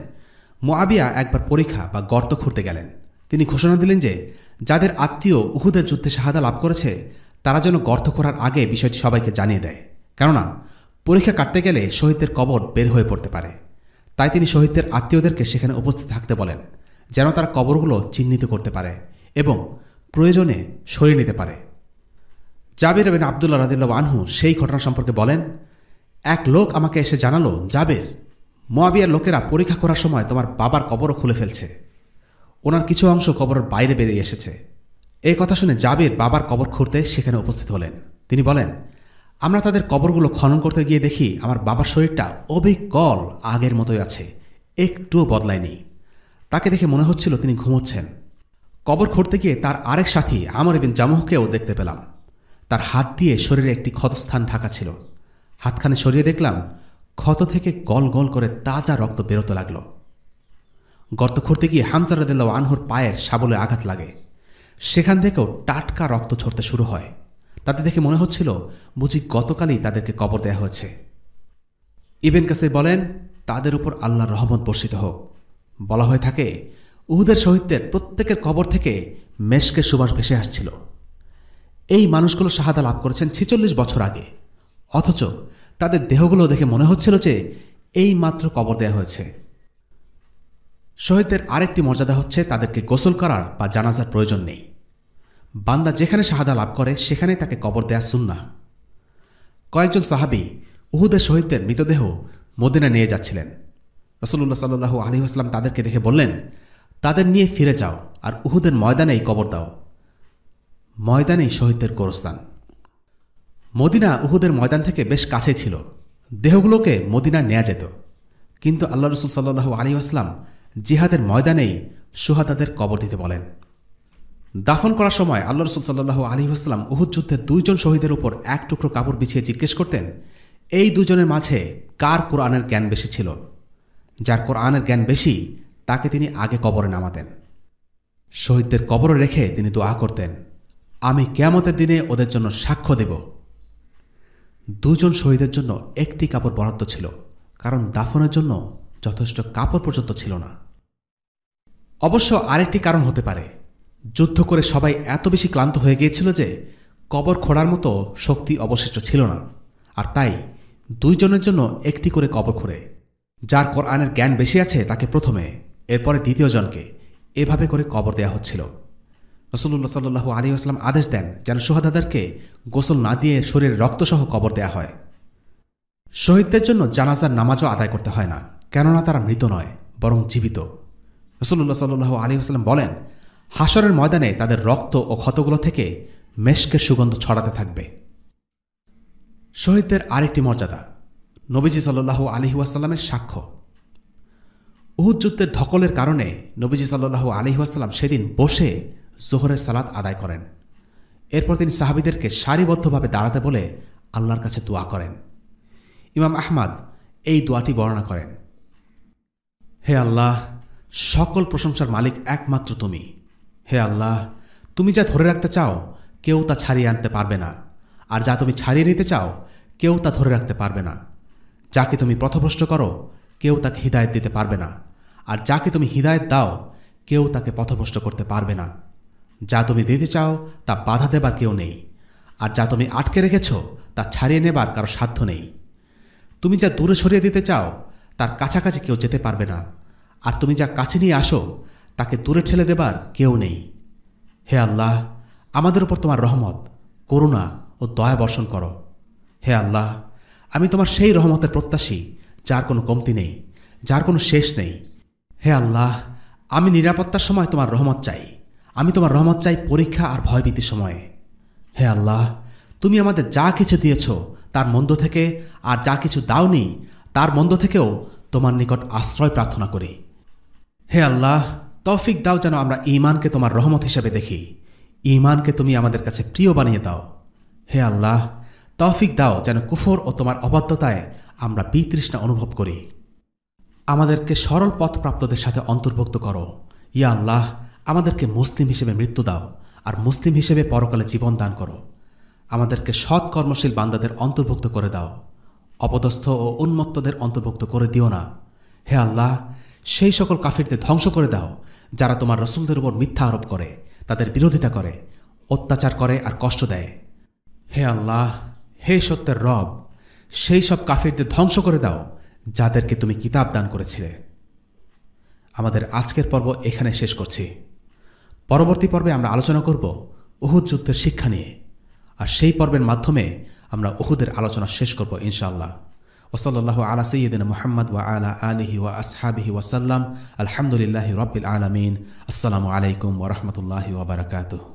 মুআবিয়া একবার পরীক্ষা বা গর্ত খুঁড়তে গেলেন। তিনি ঘোষণা দিলেন যে যাদের আত্মীয় উহুদের যুদ্ধে শাহাদা লাভ করেছে তারা যেন গর্ত খোঁড়ার আগে বিষয়টি সবাইকে জানিয়ে দেয়, কেননা পরীক্ষা কাটতে গেলে শহীদদের কবর বের হয়ে পড়তে পারে। তাই তিনি শহীদদের আত্মীয়দেরকে সেখানে উপস্থিত থাকতে বলেন, যেন তারা কবরগুলো চিহ্নিত করতে পারে এবং প্রয়োজনে সরিয়ে নিতে পারে। জাবির ইবনে আব্দুল্লাহ রাদিয়াল্লাহু আনহু সেই ঘটনা সম্পর্কে বলেন, এক লোক আমাকে এসে জানালো, জাবির, মুআবিয়ার লোকেরা পরীক্ষা করার সময় তোমার বাবার কবরও খুলে ফেলছে, ওনার কিছু অংশ কবরের বাইরে বেরিয়ে এসেছে। এই কথা শুনে জাবির বাবার কবর খুঁড়তে সেখানে উপস্থিত হলেন। তিনি বলেন, আমরা তাদের কবরগুলো খনন করতে গিয়ে দেখি আমার বাবার শরীরটা অবিকল আগের মতোই আছে, একটুও বদলায়নি। তাকে দেখে মনে হচ্ছিল তিনি ঘুমোচ্ছেন। কবর খুঁড়তে গিয়ে তার আরেক সাথী আমর ইবনে জামুহকেও দেখতে পেলাম। তার হাত দিয়ে শরীরে একটি ক্ষতস্থান ঢাকা ছিল। হাতখানে সরিয়ে দেখলাম ক্ষত থেকে গল গল করে তাজা রক্ত বেরোতে লাগল। গর্ত খুঁড়তে গিয়ে হামজা রাদিয়াল্লাহু আনহুর পায়ের শাবলে আঘাত লাগে। সেখান থেকেও টাটকা রক্ত ঝরতে শুরু হয়। তাতে দেখে মনে হচ্ছিল বুঝি গতকালই তাদেরকে কবর দেয়া হয়েছে। ইবনে কাসির বলেন, তাদের উপর আল্লাহর রহমত বর্ষিত হোক। বলা হয়ে থাকে, উহুদের শহীদদের প্রত্যেকের কবর থেকে মেশকের সুবাস ভেসে আসছিল। এই মানুষগুলো শাহাদা লাভ করেছেন 46 বছর আগে, অথচ তাদের দেহগুলো দেখে মনে হচ্ছিল যে এই মাত্র কবর দেয়া হয়েছে। শহীদদের আরেকটি মর্যাদা হচ্ছে তাদেরকে গোসল করার বা জানাজার প্রয়োজন নেই। বান্দা যেখানে শাহাদা লাভ করে সেখানেই তাকে কবর দেয়া সুন্নাহ। কয়েকজন সাহাবী উহুদের শহীদদের মৃতদেহ মদিনা নিয়ে যাচ্ছিলেন। রাসূলুল্লাহ সাল্লাল্লাহু আলাইহি ওয়াসাল্লাম তাদেরকে দেখে বললেন, তাদের নিয়ে ফিরে যাও আর উহুদের ময়দানেই কবর দাও। ময়দানেই শহীদদের গোরস্থান। মদিনা উহুদের ময়দান থেকে বেশ কাছেই ছিল। দেহগুলোকে মদিনা নেওয়া যেত, কিন্তু আল্লাহ রাসূল সাল্লাল্লাহু আলাইহি ওয়াসাল্লাম জিহাদের ময়দানেই শুহাদাদের কবর দিতে বলেন। দাফন করার সময় আল্লাহ রাসূল সাল্লাল্লাহু আলাইহি ওয়াসাল্লাম উহুদ যুদ্ধে 2 জন শহীদের উপর এক টুকরো কাপড় বিছিয়ে জিজ্ঞেস করতেন, এই 2 জনের মাঝে কার কোরআনের জ্ঞান বেশি ছিল? যার কোরআনের জ্ঞান বেশি তাকে তিনি আগে কবরে নামাতেন। শহীদদের কবরে রেখে তিনি দোয়া করতেন, আমি কিয়ামতের দিনে ওদের জন্য সাক্ষ্য দেব। 2 জন শহীদের জন্য একটি কাপড় বরাদ্দ ছিল, কারণ দাফনের জন্য যথেষ্ট কাপড় পর্যন্ত ছিল না। অবশ্য আরেকটি কারণ হতে পারে, যুদ্ধ করে সবাই এত বেশি ক্লান্ত হয়ে গিয়েছিল যে কবর খোঁড়ার মতো শক্তি অবশিষ্ট ছিল না, আর তাই 2 জনের জন্য একটি করে কবর খুঁড়ে, যার কোরআনের জ্ঞান বেশি আছে তাকে প্রথমে, এরপরে 2য় জনকে, এভাবে করে কবর দেয়া হচ্ছিল। রাসূলুল্লাহ সাল্লাল্লাহু আলাইহি ওয়াসাল্লাম আদেশ দেন যেন শহীদদেরকে গোসল না দিয়ে শরীরে রক্তসহ কবর দেয়া হয়। শহীদদের জন্য জানাজার নামাজও আদায় করতে হয় না, কেননা তারা মৃত নয়, বরং জীবিত। রাসূলুল্লাহ সাল্লাল্লাহু আলাইহি ওয়াসাল্লাম বলেন, হাশরের ময়দানে তাদের রক্ত ও ক্ষতগুলো থেকে মেশকের সুগন্ধ ছড়াতে থাকবে। শহীদদের আরেকটি মর্যাদা, নবীজি সাল্লাল্লাহু আলাইহি ওয়াসাল্লামের সাক্ষ্য। উহুদ যুদ্ধের ধকলের কারণে নবীজি সাল্লাল্লাহু আলাইহি ওয়াসাল্লাম সেদিন বসে যোহরের সালাত আদায় করেন। এরপর তিনি সাহাবীদেরকে সারিবদ্ধভাবে দাঁড়াতে বলে আল্লাহর কাছে দোয়া করেন। ইমাম আহমদ এই দোয়াটি বর্ণনা করেন, হে আল্লাহ, সকল প্রশংসার মালিক একমাত্র তুমি। হে আল্লাহ, তুমি যা ধরে রাখতে চাও কেউ তা ছাড়িয়ে আনতে পারবে না, আর যা তুমি ছাড়িয়ে নিতে চাও কেউ তা ধরে রাখতে পারবে না। যাকে তুমি পথভ্রষ্ট করো কেউ তাকে হিদায়ত দিতে পারবে না, আর যাকে তুমি হিদায়ত দাও কেউ তাকে পথভ্রষ্ট করতে পারবে না। যা তুমি দিতে চাও তা বাধা দেবার কেউ নেই, আর যা তুমি আটকে রেখেছ তা ছাড়িয়ে নেবার কারো সাধ্য নেই। তুমি যা দূরে সরিয়ে দিতে চাও তার কাছাকাছি কেউ যেতে পারবে না, আর তুমি যা কাছে নিয়ে আসো তাকে দূরে ঠেলে দেবার কেউ নেই। হে আল্লাহ, আমাদের উপর তোমার রহমত, করুণা ও দয়া বর্ষণ করো। হে আল্লাহ, আমি তোমার সেই রহমতের প্রত্যাশী যার কোনো কমতি নেই, যার কোনো শেষ নেই। হে আল্লাহ, আমি নিরাপত্তার সময় তোমার রহমত চাই, আমি তোমার রহমত চাই পরীক্ষা আর ভয়ভীতির সময়ে। হে আল্লাহ, তুমি আমাদের যা কিছু দিয়েছ তার মন্দ থেকে, আর যা কিছু দাওনি তার মন্দ থেকেও তোমার নিকট আশ্রয় প্রার্থনা করি। হে আল্লাহ, তৌফিক দাও যেন আমরা ঈমানকে তোমার রহমত হিসেবে দেখি, ঈমানকে তুমি আমাদের কাছে প্রিয় বানিয়ে দাও। হে আল্লাহ, তৌফিক দাও যেন কুফর ও তোমার অবাধ্যতায় আমরা বিতৃষ্ণা অনুভব করি। আমাদেরকে সরল পথপ্রাপ্তদের সাথে অন্তর্ভুক্ত করো। ইয়া আল্লাহ, আমাদেরকে মুসলিম হিসেবে মৃত্যু দাও, আর মুসলিম হিসেবে পরকালে জীবন দান করো। আমাদেরকে সৎ কর্মশীল বান্দাদের অন্তর্ভুক্ত করে দাও, অপদস্থ ও উন্মত্তদের অন্তর্ভুক্ত করে দিও না। হে আল্লাহ, সেই সকল কাফিরদের ধ্বংস করে দাও যারা তোমার রসুলদের উপর মিথ্যা আরোপ করে, তাদের বিরোধিতা করে, অত্যাচার করে আর কষ্ট দেয়। হে আল্লাহ, হে সত্যের রব, সেই সব কাফিরদের ধ্বংস করে দাও যাদেরকে তুমি কিতাব দান করেছিলে। আমাদের আজকের পর্ব এখানে শেষ করছি। পরবর্তী পর্বে আমরা আলোচনা করব উহুদ যুদ্ধের শিক্ষা নিয়ে, আর সেই পর্বের মাধ্যমে আমরা উহুদের আলোচনা শেষ করব ইনশাআল্লাহ। ওসল্লাল্লাহু আলা সাইয়্যিদিনা মুহাম্মদ ওয়া আলা আলিহি ওয়া আসহাবিহি ওয়াসাল্লাম। আলহামদুলিল্লাহি রাব্বিল আলামিন। আসসালামু আলাইকুম ওয়া রাহমাতুল্লাহি ওয়া বারাকাতুহু।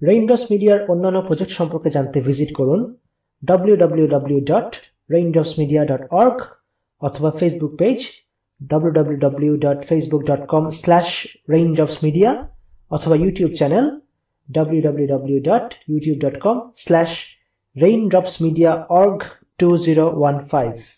রেইনড্রপস মিডিয়ার অন্যান্য প্রজেক্ট সম্পর্কে জানতে ভিজিট করুন www.raindropsmedia.org অথবা ফেসবুক পেজ www.facebook.com/raindropsmedia অথবা ইউটিউব চ্যানেল www.youtube.com/raindropsmediaorg2015